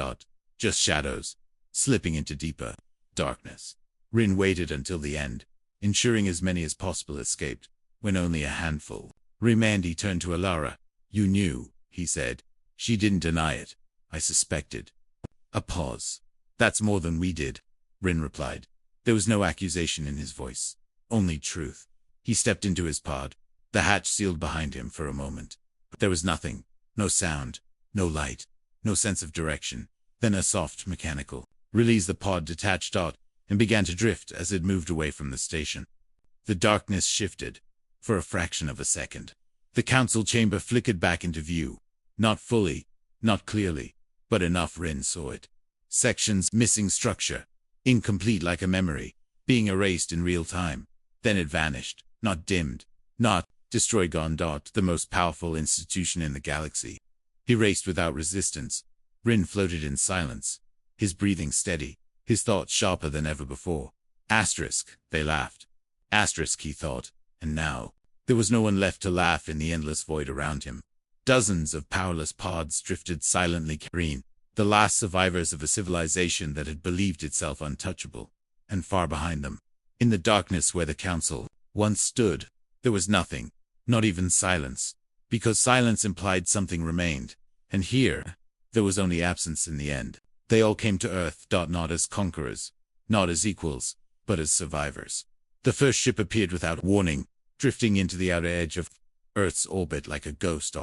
Just shadows. Slipping into deeper darkness. Rin waited until the end, ensuring as many as possible escaped. When only a handful remained, he turned to Elara. You knew, he said. She didn't deny it. I suspected. A pause. That's more than we did, Rin replied. There was no accusation in his voice, only truth. He stepped into his pod. The hatch sealed behind him for a moment. But there was nothing. No sound. No light. No sense of direction. Then a soft mechanical release. The pod detached and began to drift as it moved away from the station. The darkness shifted. For a fraction of a second, the council chamber flickered back into view. Not fully, not clearly, but enough Rin saw it. Sections missing, structure incomplete, like a memory being erased in real time. Then it vanished, not dimmed, not destroyed, gone. The most powerful institution in the galaxy erased without resistance. Rin floated in silence, his breathing steady, his thoughts sharper than ever before. Asterisk, they laughed. Asterisk, he thought, and now there was no one left to laugh in the endless void around him. Dozens of powerless pods drifted silently careen, the last survivors of a civilization that had believed itself untouchable. And far behind them, in the darkness where the council once stood, there was nothing, not even silence, because silence implied something remained. And here, there was only absence in the end. They all came to Earth, not as conquerors, not as equals, but as survivors. The first ship appeared without warning, drifting into the outer edge of Earth's orbit like a ghost.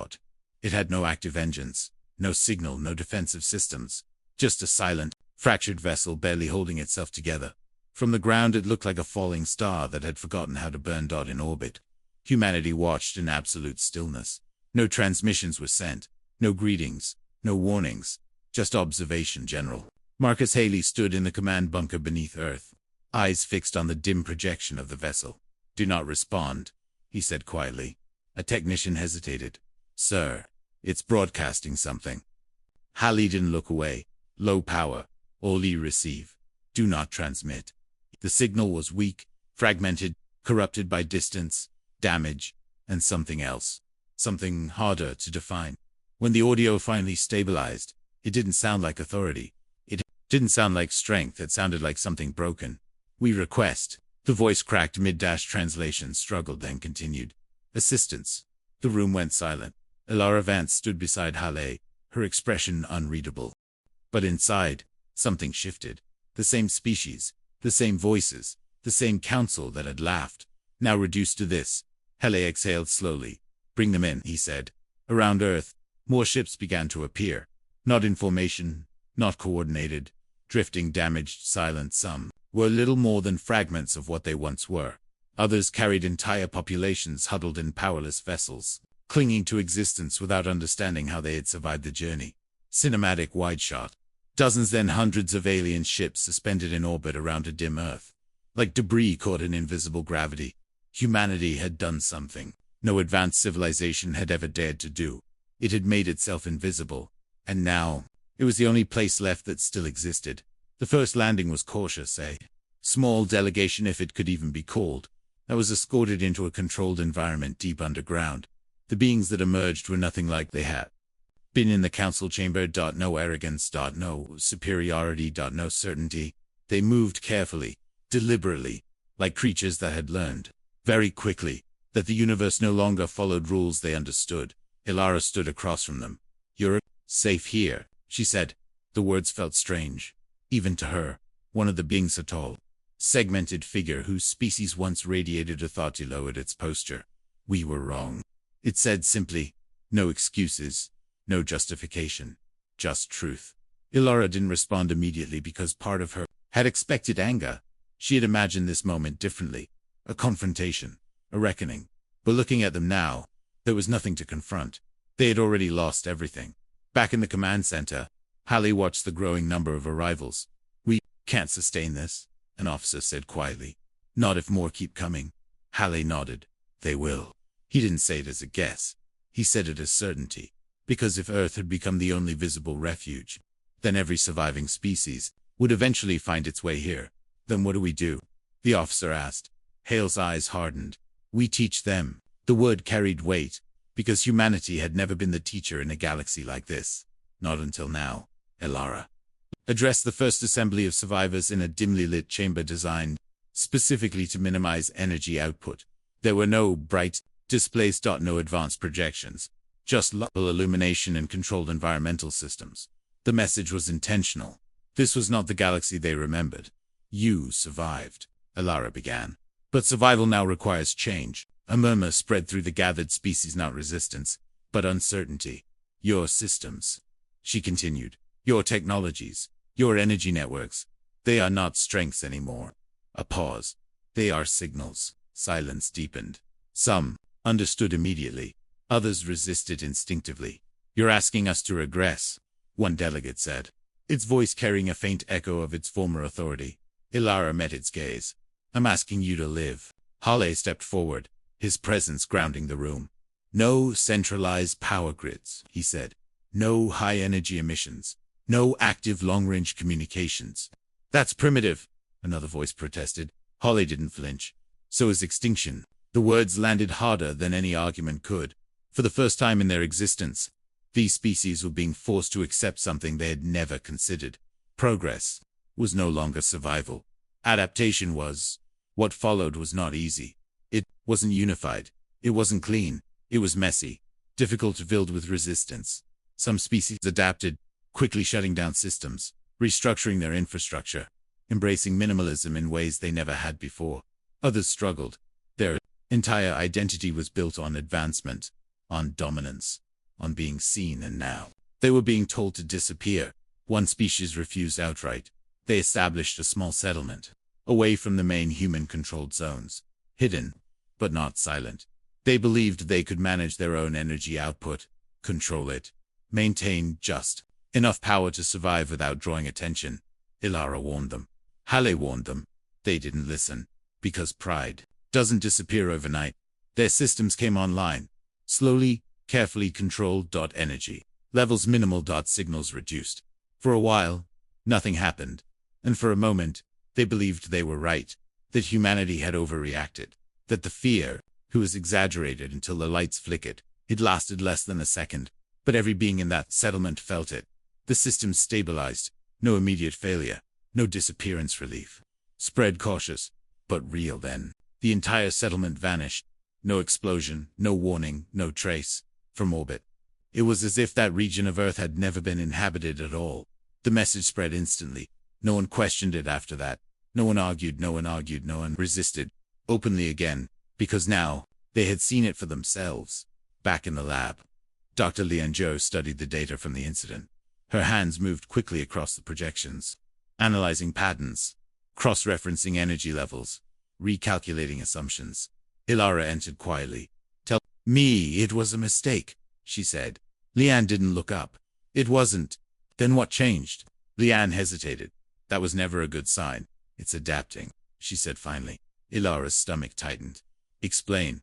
It had no active engines, no signal, no defensive systems, just a silent, fractured vessel barely holding itself together. From the ground it looked like a falling star that had forgotten how to burn. In orbit, humanity watched in absolute stillness. No transmissions were sent, no greetings, no warnings, just observation. General Marcus Haley stood in the command bunker beneath Earth, eyes fixed on the dim projection of the vessel. Do not respond, he said quietly. A technician hesitated. Sir, it's broadcasting something. Haley didn't look away. Low power. Only receive. Do not transmit. The signal was weak, fragmented, corrupted by distance, damage, and something else. Something harder to define. When the audio finally stabilized, It didn't sound like authority. It didn't sound like strength. It sounded like something broken. We request. The voice cracked mid-translation, struggled, then continued. Assistance. The room went silent. Elara Vance stood beside Hale, her expression unreadable. But inside, something shifted. The same species, the same voices, the same council that had laughed. Now reduced to this. Hale exhaled slowly. Bring them in, he said. Around Earth, more ships began to appear. Not in formation, not coordinated, drifting, damaged, silent. Some were little more than fragments of what they once were. Others carried entire populations huddled in powerless vessels, clinging to existence without understanding how they had survived the journey. Cinematic wide shot. Dozens, then hundreds of alien ships suspended in orbit around a dim Earth. Like debris caught in invisible gravity. Humanity had done something no advanced civilization had ever dared to do. It had made itself invisible. And now, it was the only place left that still existed. The first landing was cautious, a small delegation, if it could even be called, that was escorted into a controlled environment deep underground. The beings that emerged were nothing like they had been in the council chamber. No arrogance, no superiority, no certainty. They moved carefully, deliberately, like creatures that had learned, very quickly, that the universe no longer followed rules they understood. Elara stood across from them. You're safe here, she said. The words felt strange, even to her, one of the beings, a tall, segmented figure whose species once radiated authority, lowered its posture. We were wrong. It said simply. No excuses, no justification, just truth. Elara didn't respond immediately because part of her had expected anger. She had imagined this moment differently. A confrontation, a reckoning. But looking at them now, there was nothing to confront. They had already lost everything. Back in the command center, Hale watched the growing number of arrivals. We can't sustain this, an officer said quietly. Not if more keep coming. Hale nodded. They will. He didn't say it as a guess. He said it as certainty. Because if Earth had become the only visible refuge, then every surviving species would eventually find its way here. Then what do we do? The officer asked. Hale's eyes hardened. We teach them. The word carried weight, because humanity had never been the teacher in a galaxy like this. Not until now. Elara addressed the first assembly of survivors in a dimly lit chamber designed specifically to minimize energy output. There were no bright displays, no advanced projections, just local illumination and controlled environmental systems. The message was intentional. This was not the galaxy they remembered. You survived, Elara began. But survival now requires change. A murmur spread through the gathered species, not resistance, but uncertainty. Your systems, she continued, your technologies, your energy networks, they are not strengths anymore. A pause. They are signals. Silence deepened. Some understood immediately. Others resisted instinctively. You're asking us to regress, one delegate said, its voice carrying a faint echo of its former authority. Elara met its gaze. I'm asking you to live. Hale stepped forward, his presence grounding the room. No centralized power grids, he said. No high-energy emissions. No active long-range communications. That's primitive, another voice protested. Hale didn't flinch. So is extinction. The words landed harder than any argument could. For the first time in their existence, these species were being forced to accept something they had never considered. Progress was no longer survival. Adaptation was. What followed was not easy. It wasn't unified. It wasn't clean. It was messy, difficult, filled with resistance. Some species adapted, quickly shutting down systems, restructuring their infrastructure, embracing minimalism in ways they never had before. Others struggled. Their entire identity was built on advancement, on dominance, on being seen, and now they were being told to disappear. One species refused outright. They established a small settlement, away from the main human-controlled zones, hidden, but not silent. They believed they could manage their own energy output, control it, maintain just enough power to survive without drawing attention. Elara warned them. Hale warned them. They didn't listen, because pride doesn't disappear overnight. Their systems came online, slowly, carefully controlled. Energy levels minimal. Signals reduced. For a while, nothing happened, and for a moment, they believed they were right, that humanity had overreacted, that the fear was exaggerated until the lights flickered. It lasted less than a second, but every being in that settlement felt it. The system stabilized. No immediate failure. No disappearance relief. Spread cautious, but real then. The entire settlement vanished. No explosion, no warning, no trace. From orbit. It was as if that region of Earth had never been inhabited at all. The message spread instantly. No one questioned it after that. No one argued, no one resisted. Openly again, because now, they had seen it for themselves. Back in the lab. Dr. Lianzhou studied the data from the incident. Her hands moved quickly across the projections, analyzing patterns, cross-referencing energy levels, recalculating assumptions. Elara entered quietly. "Tell me it was a mistake," she said. Lian didn't look up. "It wasn't." "Then what changed?" Lian hesitated. "That was never a good sign." "It's adapting," she said finally. Elara's stomach tightened. "Explain."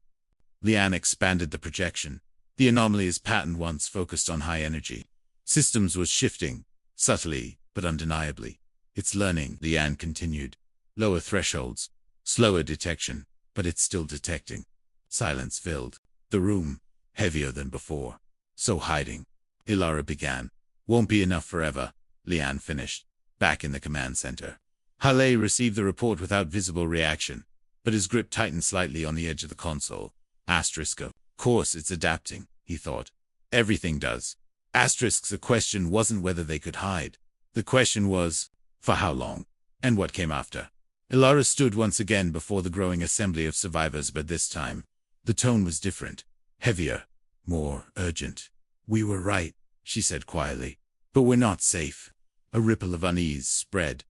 Lian expanded the projection. The anomaly is patterned once focused on high energy. Systems was shifting, subtly, but undeniably. "It's learning," Lian continued. "Lower thresholds, slower detection, but it's still detecting." Silence filled the room, heavier than before. "So hiding," Elara began. "Won't be enough forever," Lian finished. Back in the command center. Hale received the report without visible reaction, but his grip tightened slightly on the edge of the console. Of course it's adapting, he thought. Everything does. The question wasn't whether they could hide. The question was, for how long? And what came after? Elara stood once again before the growing assembly of survivors, but this time, the tone was different. Heavier. More urgent. "We were right," she said quietly. "But we're not safe." A ripple of unease spread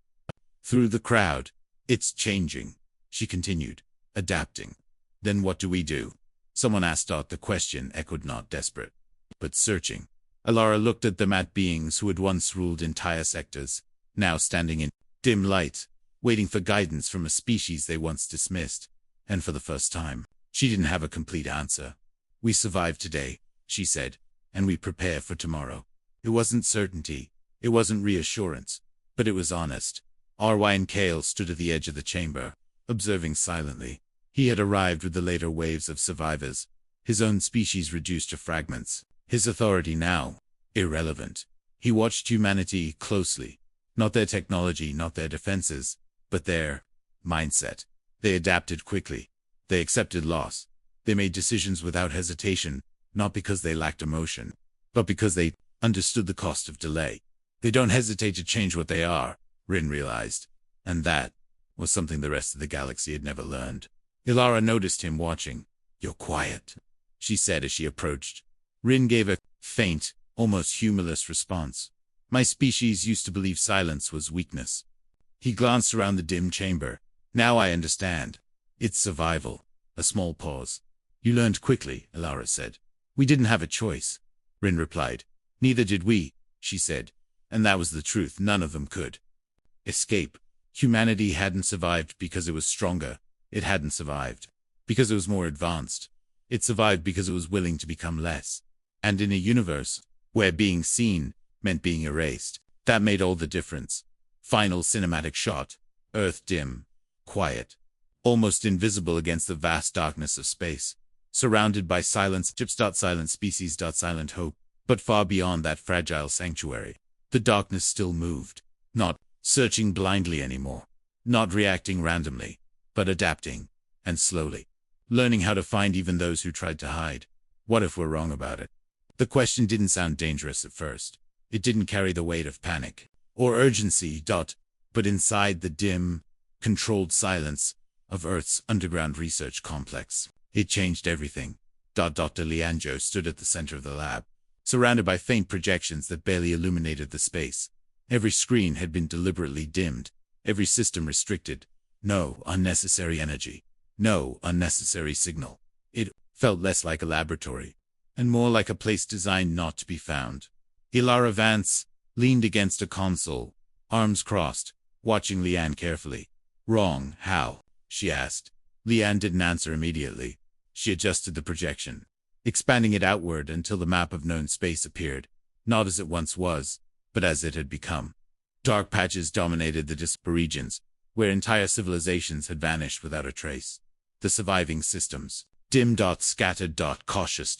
through the crowd. "It's changing," she continued. "Adapting." "Then what do we do?" Someone asked. The question echoed, not desperate, but searching. Elara looked at the matte beings who had once ruled entire sectors, now standing in dim light, waiting for guidance from a species they once dismissed. And for the first time, she didn't have a complete answer. "We survived today," she said, "and we prepare for tomorrow." It wasn't certainty, it wasn't reassurance, but it was honest. RY and Kael stood at the edge of the chamber, observing silently. He had arrived with the later waves of survivors, his own species reduced to fragments, his authority now irrelevant. He watched humanity closely, not their technology, not their defenses, but their mindset. They adapted quickly. They accepted loss. They made decisions without hesitation, not because they lacked emotion, but because they understood the cost of delay. They don't hesitate to change what they are, Rin realized. And that was something the rest of the galaxy had never learned. Elara noticed him watching. "You're quiet," she said as she approached. Rin gave a faint, almost humorless response. "My species used to believe silence was weakness." He glanced around the dim chamber. "Now I understand. It's survival." A small pause. "You learned quickly," Elara said. "We didn't have a choice," Rin replied. "Neither did we," she said. And that was the truth. None of them could escape. Humanity hadn't survived because it was stronger. It hadn't survived because it was more advanced. It survived because it was willing to become less. And in a universe where being seen meant being erased, that made all the difference. Final cinematic shot. Earth dim, quiet, almost invisible against the vast darkness of space. Surrounded by silence, silent species, silent hope. But far beyond that fragile sanctuary, the darkness still moved. Not searching blindly anymore. Not reacting randomly, but adapting, and slowly. Learning how to find even those who tried to hide. What if we're wrong about it? The question didn't sound dangerous at first. It didn't carry the weight of panic or urgency, but inside the dim, controlled silence of Earth's underground research complex, it changed everything. Dr. Lianzhou stood at the center of the lab, surrounded by faint projections that barely illuminated the space. Every screen had been deliberately dimmed, every system restricted. No unnecessary energy, no unnecessary signal. It felt less like a laboratory, and more like a place designed not to be found. Elara Vance leaned against a console, arms crossed, watching Lian carefully. "Wrong, how?" she asked. Lian didn't answer immediately. She adjusted the projection, expanding it outward until the map of known space appeared, not as it once was, but as it had become. Dark patches dominated the distant regions, where entire civilizations had vanished without a trace. The surviving systems. Dim. Scattered. Cautious.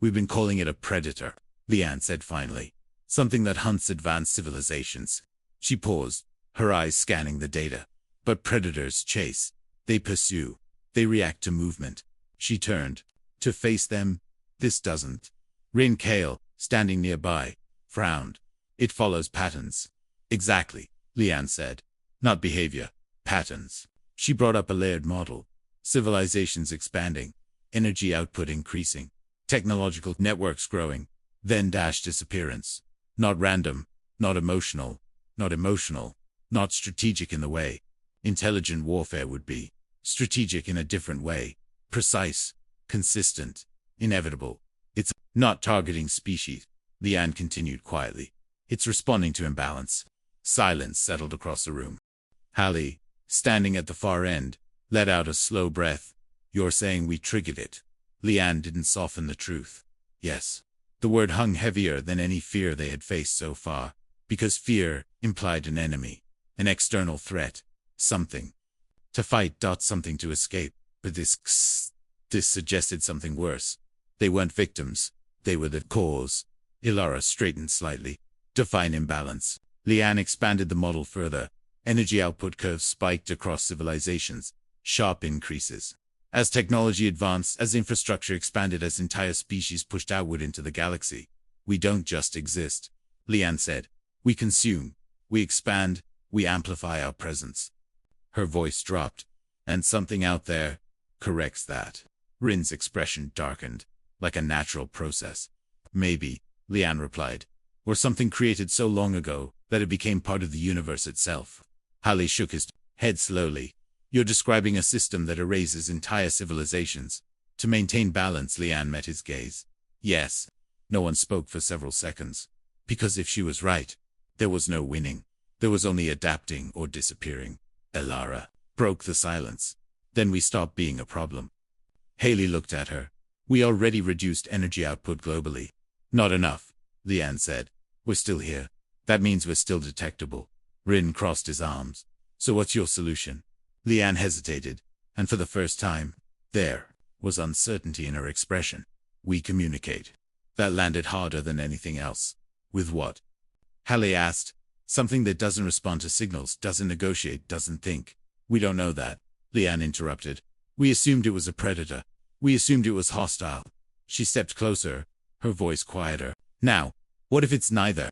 "We've been calling it a predator," Lian said finally. Something that hunts advanced civilizations. She paused, her eyes scanning the data. But predators chase. They pursue. They react to movement. She turned. To face them, this doesn't. Kael, standing nearby, frowned. It follows patterns. Exactly, Leanne said. Not behavior, patterns. She brought up a layered model. Civilizations expanding. Energy output increasing. Technological networks growing. Then disappearance. Not random. Not emotional. Not strategic in the way intelligent warfare would be. Strategic in a different way. Precise. Consistent. Inevitable. It's not targeting species, Leanne continued quietly. It's responding to imbalance. Silence settled across the room. Hallie, standing at the far end, let out a slow breath. You're saying we triggered it? Leanne didn't soften the truth. Yes. The word hung heavier than any fear they had faced so far, because fear implied an enemy, an external threat, something to fight. Something to escape. But this suggested something worse. They weren't victims. They were the cause. Elara straightened slightly. Define imbalance. Leanne expanded the model further. Energy output curves spiked across civilizations. Sharp increases. As technology advanced, as infrastructure expanded, as entire species pushed outward into the galaxy. We don't just exist, Leanne said. We consume. We expand. We amplify our presence. Her voice dropped. And something out there corrects that. Rin's expression darkened, like a natural process. Maybe, Leanne replied. Or something created so long ago that it became part of the universe itself. Hallie shook his head slowly. You're describing a system that erases entire civilizations. To maintain balance, Leanne met his gaze. Yes. No one spoke for several seconds. Because if she was right, there was no winning. There was only adapting or disappearing. Elara broke the silence. Then we stopped being a problem. Haley looked at her. We already reduced energy output globally. Not enough, Leanne said. We're still here. That means we're still detectable. Rin crossed his arms. So what's your solution? Leanne hesitated, and for the first time, there was uncertainty in her expression. We communicate. That landed harder than anything else. With what? Hallie asked. Something that doesn't respond to signals, doesn't negotiate, doesn't think. We don't know that, Leanne interrupted. We assumed it was a predator. We assumed it was hostile. She stepped closer, her voice quieter. Now, what if it's neither?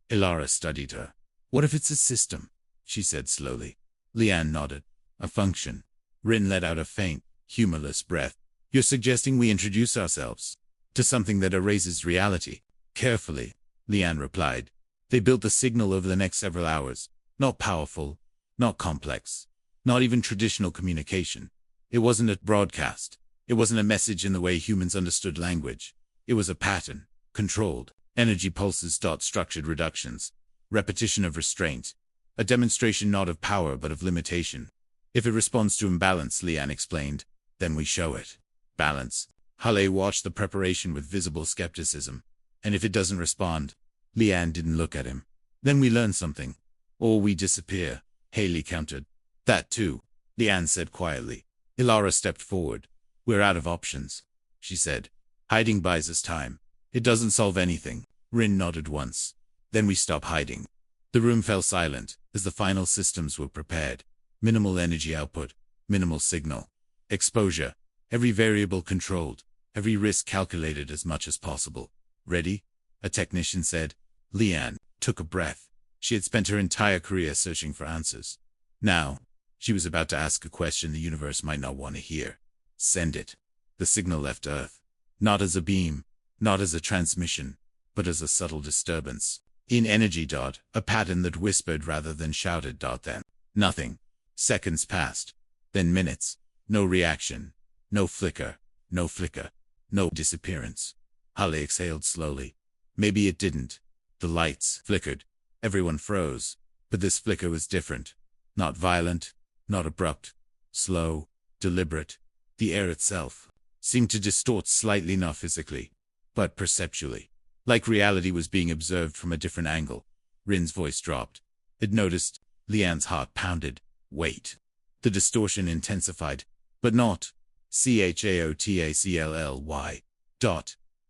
Elara studied her. What if it's a system? She said slowly. Leanne nodded. A function. Rin let out a faint, humorless breath. You're suggesting we introduce ourselves to something that erases reality? Carefully, Leanne replied. They built the signal over the next several hours. Not powerful, not complex, not even traditional communication. It wasn't a broadcast. It wasn't a message in the way humans understood language. It was a pattern, controlled, energy pulses. Structured reductions, repetition of restraint, a demonstration not of power but of limitation. If it responds to imbalance, Leanne explained, then we show it. Balance. Hallie watched the preparation with visible skepticism. And if it doesn't respond? Leanne didn't look at him. Then we learn something. Or we disappear, Haley countered. That too, Leanne said quietly. Elara stepped forward. We're out of options, she said. Hiding buys us time. It doesn't solve anything. Rin nodded once. Then we stop hiding. The room fell silent as the final systems were prepared. Minimal energy output, minimal signal. Exposure. Every variable controlled. Every risk calculated as much as possible. Ready? A technician said. Leanne took a breath. She had spent her entire career searching for answers. Now, she was about to ask a question the universe might not want to hear. Send it. The signal left Earth. Not as a beam, not as a transmission, but as a subtle disturbance. In energy. A pattern that whispered rather than shouted. Then nothing. Seconds passed. Then minutes. No reaction. No flicker. No disappearance. Hallie exhaled slowly. Maybe it didn't. The lights flickered. Everyone froze. But this flicker was different. Not violent. Not abrupt. Slow. Deliberate. The air itself seemed to distort slightly, not physically, but perceptually. Like reality was being observed from a different angle. Rin's voice dropped. It noticed. Leanne's heart pounded. Wait. The distortion intensified. But not. CHAOTACLLY.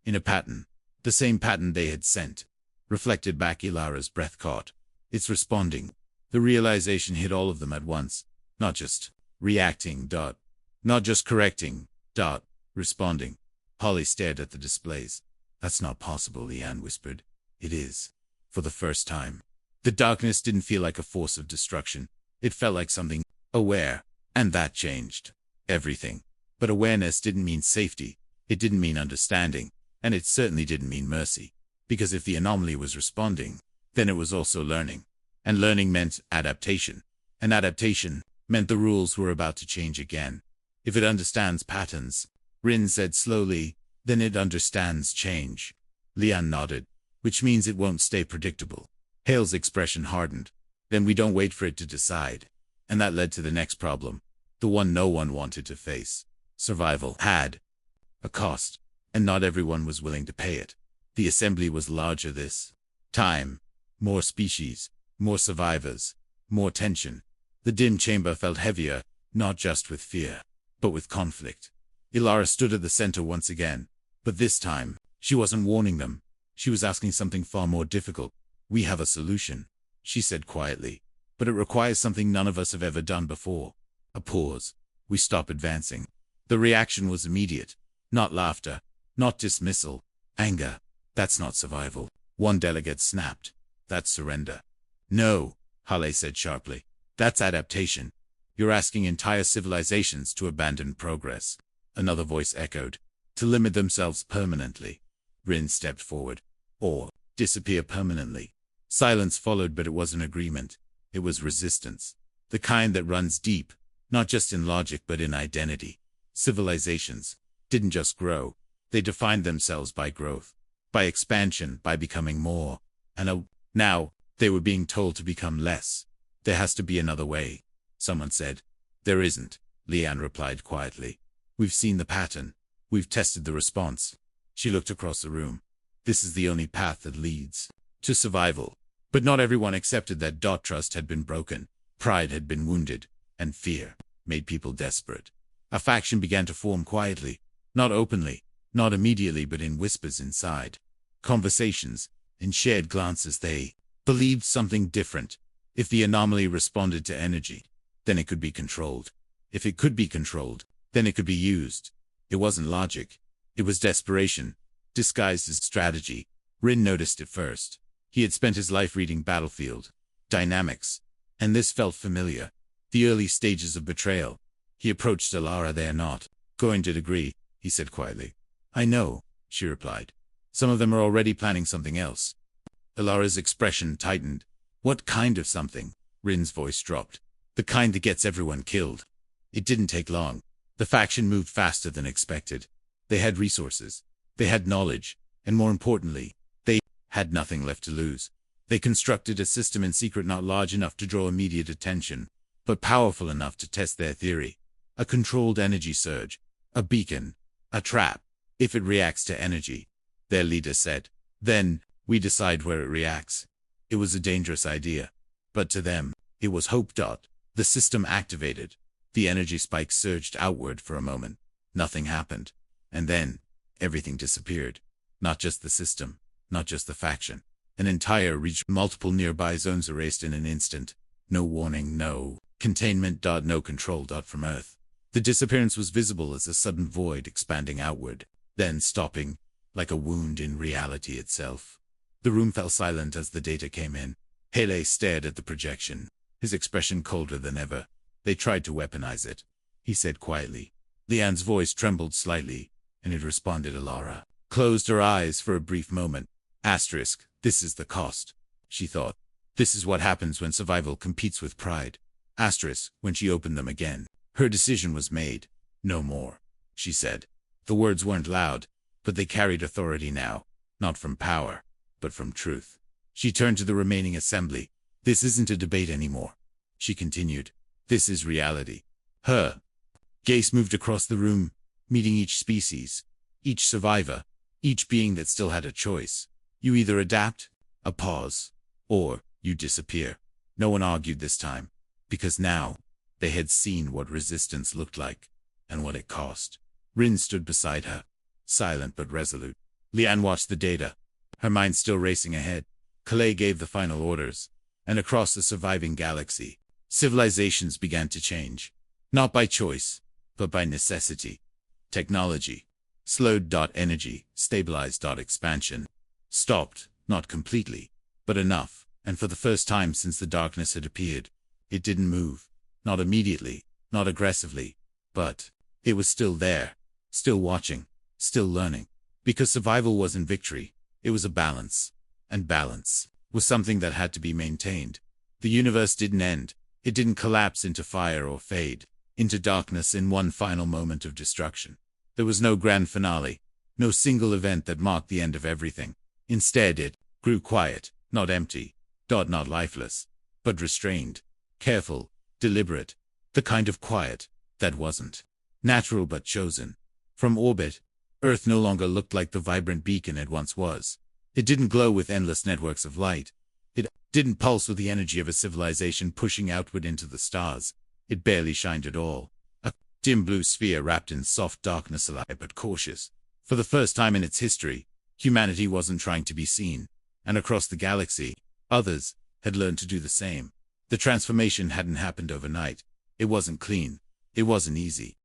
In a pattern. The same pattern they had sent. reflected back Elara's breath caught. It's responding. The realization hit all of them at once. Not just reacting. Not just correcting. Responding. Holly stared at the displays. That's not possible, Leanne whispered. It is. For the first time. The darkness didn't feel like a force of destruction. It felt like something aware. And that changed everything. But awareness didn't mean safety. It didn't mean understanding. And it certainly didn't mean mercy. Because if the anomaly was responding, then it was also learning. And learning meant adaptation. And adaptation meant the rules were about to change again. If it understands patterns, Rin said slowly, then it understands change. Leanne nodded, which means it won't stay predictable. Hale's expression hardened. Then we don't wait for it to decide. And that led to the next problem. The one no one wanted to face. Survival had a cost, and not everyone was willing to pay it. The assembly was larger this time. More species, more survivors, more tension. The dim chamber felt heavier, not just with fear, but with conflict. Elara stood at the center once again, but this time, she wasn't warning them. She was asking something far more difficult. We have a solution, she said quietly, but it requires something none of us have ever done before. A pause. We stop advancing. The reaction was immediate. Not laughter, not dismissal, anger. That's not survival. One delegate snapped. That's surrender. No, Hale said sharply. That's adaptation. You're asking entire civilizations to abandon progress. Another voice echoed. To limit themselves permanently. Rin stepped forward. Or disappear permanently. Silence followed, but it wasn't agreement. It was resistance. The kind that runs deep, not just in logic but in identity. Civilizations didn't just grow. They defined themselves by growth, by expansion, by becoming more. And now, they were being told to become less. There has to be another way, someone said. There isn't, Leanne replied quietly. We've seen the pattern. We've tested the response. She looked across the room. This is the only path that leads to survival. But not everyone accepted that. Trust had been broken, pride had been wounded, and fear made people desperate. A faction began to form quietly, not openly, not immediately, but in whispers inside. Conversations, in shared glances. They believed something different. If the anomaly responded to energy, then it could be controlled. If it could be controlled, then it could be used. It wasn't logic. It was desperation, disguised as strategy. Rin noticed it first. He had spent his life reading Battlefield dynamics, and this felt familiar. The early stages of betrayal. He approached Elara. They're not going to agree, he said quietly. I know, she replied. Some of them are already planning something else. Elara's expression tightened. What kind of something? Rin's voice dropped. The kind that gets everyone killed. It didn't take long. The faction moved faster than expected. They had resources. They had knowledge. And more importantly, they had nothing left to lose. They constructed a system in secret, not large enough to draw immediate attention, but powerful enough to test their theory. A controlled energy surge. A beacon. A trap. If it reacts to energy, their leader said, then we decide where it reacts. It was a dangerous idea. But to them, it was hope. The system activated. The energy spike surged outward for a moment. Nothing happened. And then, everything disappeared. Not just the system. Not just the faction. An entire region, multiple nearby zones erased in an instant. No warning, no containment. No control. From Earth. The disappearance was visible as a sudden void expanding outward, then stopping, like a wound in reality itself. The room fell silent as the data came in. Hale stared at the projection, his expression colder than ever. They tried to weaponize it, he said quietly. Leanne's voice trembled slightly, and it responded. Elara closed her eyes for a brief moment. Asterisk, this is the cost, she thought. This is what happens when survival competes with pride. Asterisk, when she opened them again, her decision was made. No more, she said. The words weren't loud, but they carried authority now, not from power, but from truth. She turned to the remaining assembly. This isn't a debate anymore, she continued. This is reality. Her gaze moved across the room, meeting each species, each survivor, each being that still had a choice. You either adapt, a pause, or you disappear. No one argued this time, because now they had seen what resistance looked like, and what it cost. Rin stood beside her, silent but resolute. Leanne watched the data, her mind still racing ahead. Kael gave the final orders, and across the surviving galaxy, civilizations began to change. Not by choice, but by necessity. Technology slowed. Energy stabilized. Expansion stopped, not completely, but enough, and for the first time since the darkness had appeared, it didn't move. Not immediately, not aggressively, but it was still there, still watching, still learning. Because survival wasn't victory, it was a balance. And balance was something that had to be maintained. The universe didn't end. It didn't collapse into fire or fade into darkness in one final moment of destruction. There was no grand finale, no single event that marked the end of everything. Instead, it grew quiet, not empty, not lifeless, but restrained, careful, deliberate, the kind of quiet that wasn't natural but chosen. From orbit, Earth no longer looked like the vibrant beacon it once was. It didn't glow with endless networks of light. It didn't pulse with the energy of a civilization pushing outward into the stars. It barely shined at all. A dim blue sphere wrapped in soft darkness, alive but cautious. For the first time in its history, humanity wasn't trying to be seen, and across the galaxy, others had learned to do the same. The transformation hadn't happened overnight. It wasn't clean. It wasn't easy.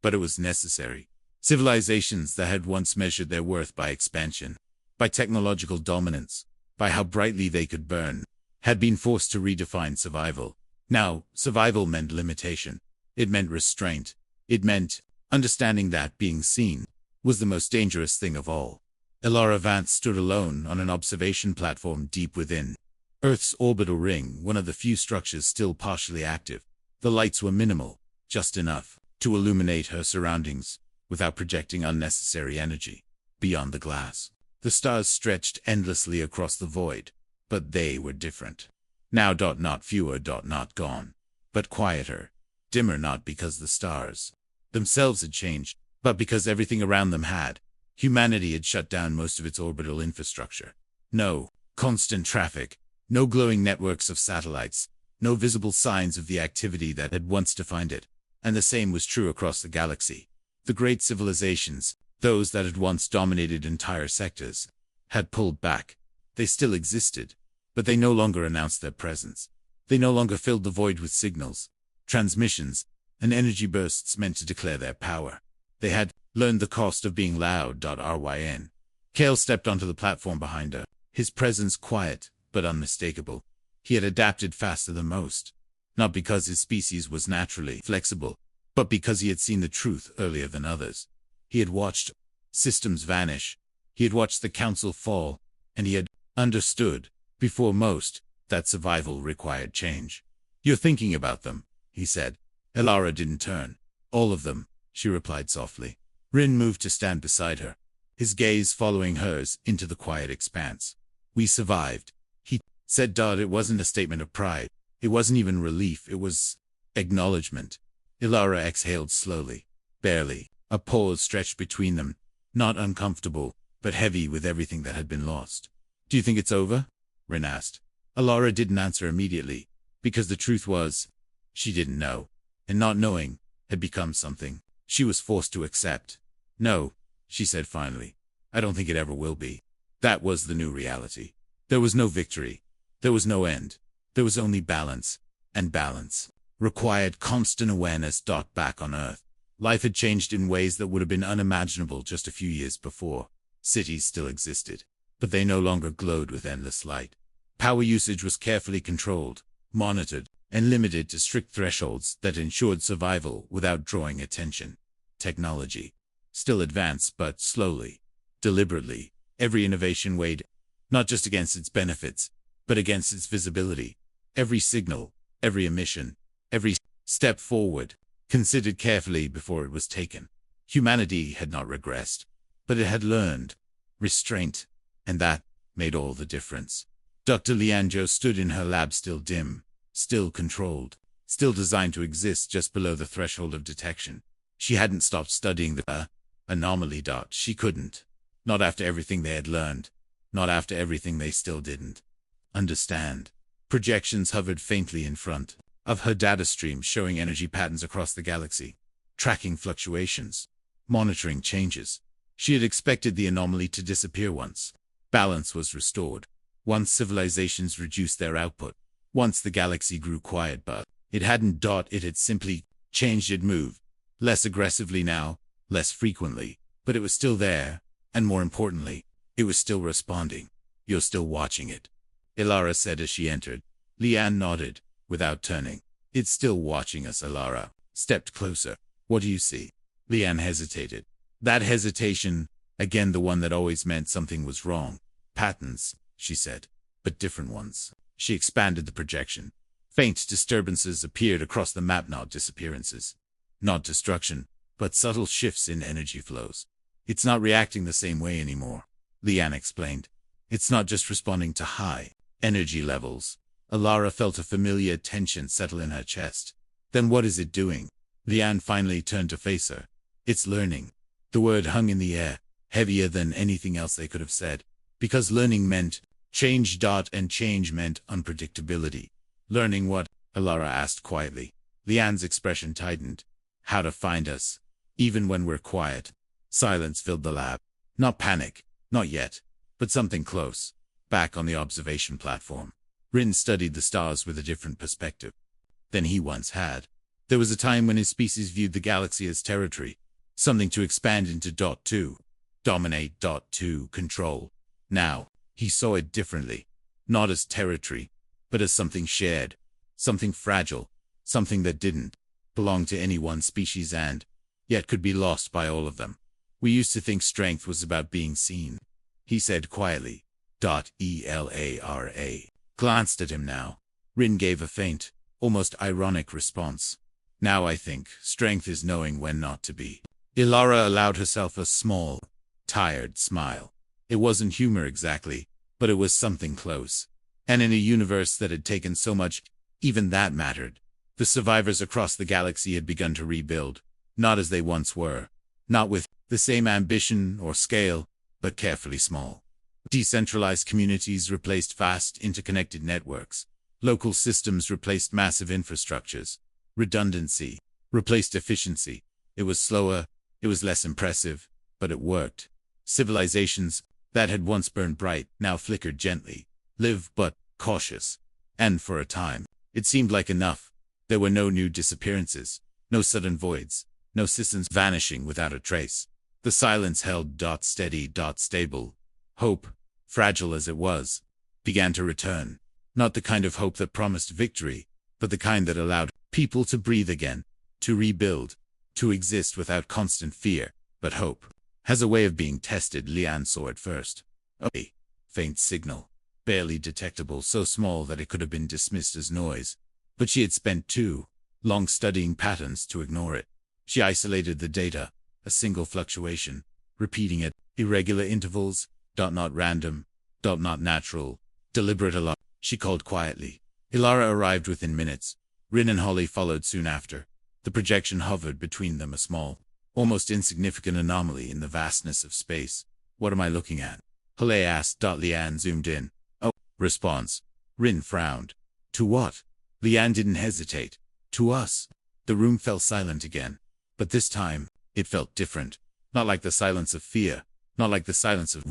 But it was necessary. Civilizations that had once measured their worth by expansion, by technological dominance, by how brightly they could burn, had been forced to redefine survival. Now, survival meant limitation. It meant restraint. It meant understanding that being seen was the most dangerous thing of all. Elara. Vance stood alone on an observation platform deep within Earth's orbital ring, one of the few structures still partially active. The lights were minimal, just enough to illuminate her surroundings without projecting unnecessary energy. Beyond the glass, the stars stretched endlessly across the void, but they were different. Now. Not fewer. Not gone, but quieter, dimmer, not because the stars themselves had changed, but because everything around them had. Humanity had shut down most of its orbital infrastructure. No constant traffic, no glowing networks of satellites, no visible signs of the activity that had once defined it. And the same was true across the galaxy. The great civilizations, those that had once dominated entire sectors, had pulled back. They still existed, but they no longer announced their presence. They no longer filled the void with signals, transmissions, and energy bursts meant to declare their power. They had learned the cost of being loud. Ryn. Kael stepped onto the platform behind her, his presence quiet but unmistakable. He had adapted faster than most, not because his species was naturally flexible, but because he had seen the truth earlier than others. He had watched systems vanish, he had watched the council fall, and he had understood, before most, that survival required change. "You're thinking about them," he said. Elara didn't turn. "All of them," she replied softly. Ryn moved to stand beside her, his gaze following hers into the quiet expanse. "We survived," he said. It wasn't a statement of pride. It wasn't even relief. It was acknowledgement. Elara exhaled slowly, barely. A pause stretched between them, not uncomfortable, but heavy with everything that had been lost. "Do you think it's over?" Ryn asked. Elara didn't answer immediately, because the truth was, she didn't know, and not knowing had become something she was forced to accept. "No," she said finally. "I don't think it ever will be." That was the new reality. There was no victory. There was no end. There was only balance, and balance required constant awareness. Back on Earth, life had changed in ways that would have been unimaginable just a few years before. Cities still existed, but they no longer glowed with endless light. Power usage was carefully controlled, monitored, and limited to strict thresholds that ensured survival without drawing attention. Technology still advanced, but slowly, deliberately. Every innovation weighed, not just against its benefits, but against its visibility. Every signal, every emission, every step forward, considered carefully before it was taken. Humanity had not regressed, but it had learned restraint, and that made all the difference. Dr. Lianzhou stood in her lab, still dim, still controlled, still designed to exist just below the threshold of detection. She hadn't stopped studying the anomaly. She couldn't. Not after everything they had learned. Not after everything they still didn't understand. Projections hovered faintly in front of her data stream, showing energy patterns across the galaxy, tracking fluctuations, monitoring changes. She had expected the anomaly to disappear once balance was restored. Once civilizations reduced their output. Once the galaxy grew quiet, but it hadn't. It had simply changed. It moved. Less aggressively now, less frequently. But it was still there, and more importantly, it was still responding. You're still watching it, Elara said as she entered. Leanne nodded, without turning. It's still watching us. Elara stepped closer. What do you see? Leanne hesitated. That hesitation, again the one that always meant something was wrong. Patterns, she said, but different ones. She expanded the projection. Faint disturbances appeared across the map. Not disappearances. Not destruction, but subtle shifts in energy flows. It's not reacting the same way anymore, Leanne explained. It's not just responding to high energy levels. Elara felt a familiar tension settle in her chest. Then what is it doing? Leanne finally turned to face her. It's learning. The word hung in the air, heavier than anything else they could have said. Because learning meant change. And change meant unpredictability. Learning what? Elara asked quietly. Leanne's expression tightened. How to find us, even when we're quiet. Silence filled the lab. Not panic, not yet, but something close. Back on the observation platform, Rin studied the stars with a different perspective than he once had. There was a time when his species viewed the galaxy as territory, something to expand into. To dominate. To control. Now, he saw it differently. Not as territory, but as something shared, something fragile, something that didn't belong to any one species and yet could be lost by all of them. We used to think strength was about being seen, he said quietly. Elara glanced at him now. Rin gave a faint, almost ironic response. Now I think strength is knowing when not to be. Elara allowed herself a small, tired smile. It wasn't humor exactly, but it was something close. And in a universe that had taken so much, even that mattered. The survivors across the galaxy had begun to rebuild, not as they once were, not with the same ambition or scale, but carefully small. Decentralized communities replaced vast interconnected networks. Local systems replaced massive infrastructures. Redundancy replaced efficiency. It was slower, it was less impressive, but it worked. Civilizations that had once burned bright now flickered gently, live but cautious. And for a time, it seemed like enough. There were no new disappearances, no sudden voids, no systems vanishing without a trace. The silence held. Steady. Stable. Hope, fragile as it was, began to return. Not the kind of hope that promised victory, but the kind that allowed people to breathe again, to rebuild, to exist without constant fear. But hope has a way of being tested. Leanne saw it first. A faint signal, barely detectable, so small that it could have been dismissed as noise. But she had spent too long studying patterns to ignore it. She isolated the data, a single fluctuation, repeating at irregular intervals. Not random, not natural, deliberate alarm. She called quietly. Elara arrived within minutes. Rin and Holly followed soon after. The projection hovered between them, a small, almost insignificant anomaly in the vastness of space. What am I looking at? Holly asked. Leanne zoomed in. Oh, response. Rin frowned. To what? Leanne didn't hesitate. To us. The room fell silent again. But this time, it felt different. Not like the silence of fear. Not like the silence of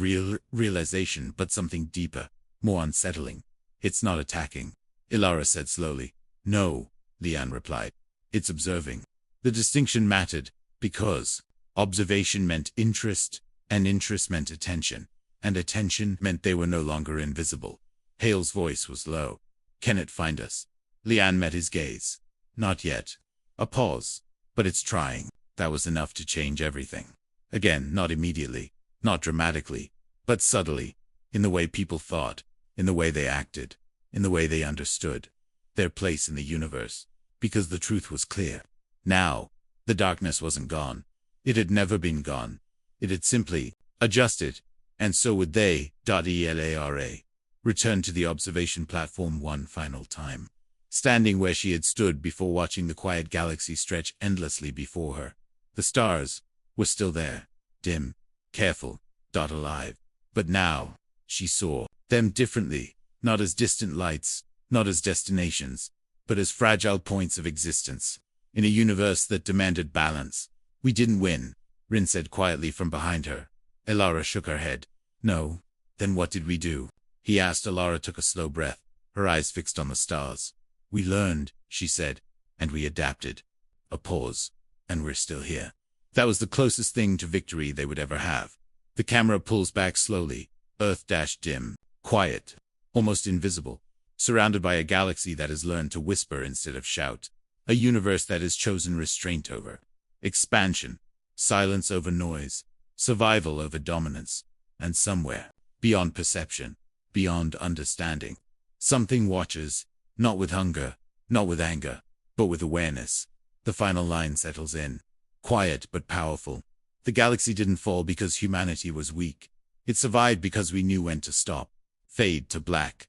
realization, but something deeper, more unsettling. It's not attacking, Elara said slowly. No, Leanne replied. It's observing. The distinction mattered, because observation meant interest, and interest meant attention, and attention meant they were no longer invisible. Hale's voice was low. Can it find us? Leanne met his gaze. Not yet. A pause. But it's trying. That was enough to change everything. Again, not immediately. Not dramatically, but subtly, in the way people thought, in the way they acted, in the way they understood their place in the universe. Because the truth was clear. Now, the darkness wasn't gone. It had never been gone. It had simply adjusted, and so would they. Elara returned to the observation platform one final time. Standing where she had stood before, watching the quiet galaxy stretch endlessly before her. The stars were still there, dim, careful, alive. But now, she saw them differently, not as distant lights, not as destinations, but as fragile points of existence, in a universe that demanded balance. We didn't win, Rin said quietly from behind her. Elara shook her head. No. Then what did we do? he asked. Elara took a slow breath, her eyes fixed on the stars. We learned, she said, and we adapted. A pause. And we're still here. That was the closest thing to victory they would ever have. The camera pulls back slowly, Earth-dim, quiet, almost invisible, surrounded by a galaxy that has learned to whisper instead of shout, a universe that has chosen restraint over expansion, silence over noise, survival over dominance, and somewhere, beyond perception, beyond understanding, something watches, not with hunger, not with anger, but with awareness. The final line settles in, quiet but powerful. The galaxy didn't fall because humanity was weak. It survived because we knew when to stop. Fade to black.